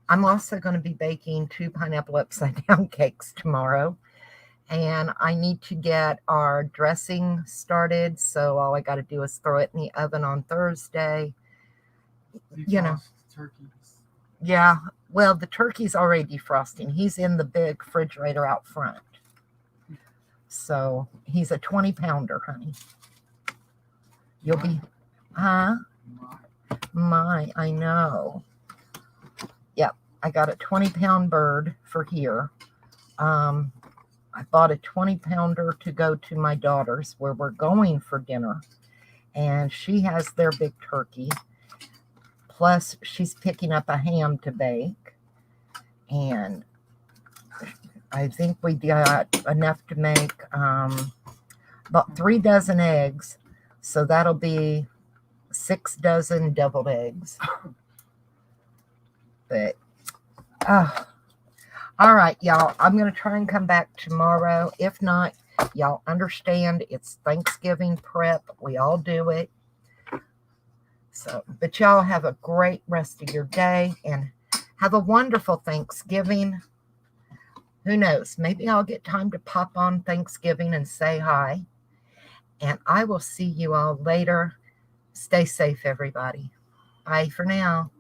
I'm also going to be baking 2 pineapple upside down cakes tomorrow. And I need to get our dressing started. So all I got to do is throw it in the oven on Thursday. You know. Turkeys. Yeah. Well, the turkey's already defrosting. He's in the big refrigerator out front. So he's a 20-pounder, honey. You'll be, huh? I know. Yep. I got a 20-pound bird for here. I bought a 20-pounder to go to my daughter's where we're going for dinner. And she has their big turkey. Plus, she's picking up a ham to bake. And I think we got enough to make about 3 dozen eggs. So that'll be 6 dozen deviled eggs. But, all right, y'all. I'm going to try and come back tomorrow. If not, y'all understand it's Thanksgiving prep. We all do it. So, but y'all have a great rest of your day and have a wonderful Thanksgiving. Who knows? Maybe I'll get time to pop on Thanksgiving and say hi. And I will see you all later. Stay safe, everybody. Bye for now.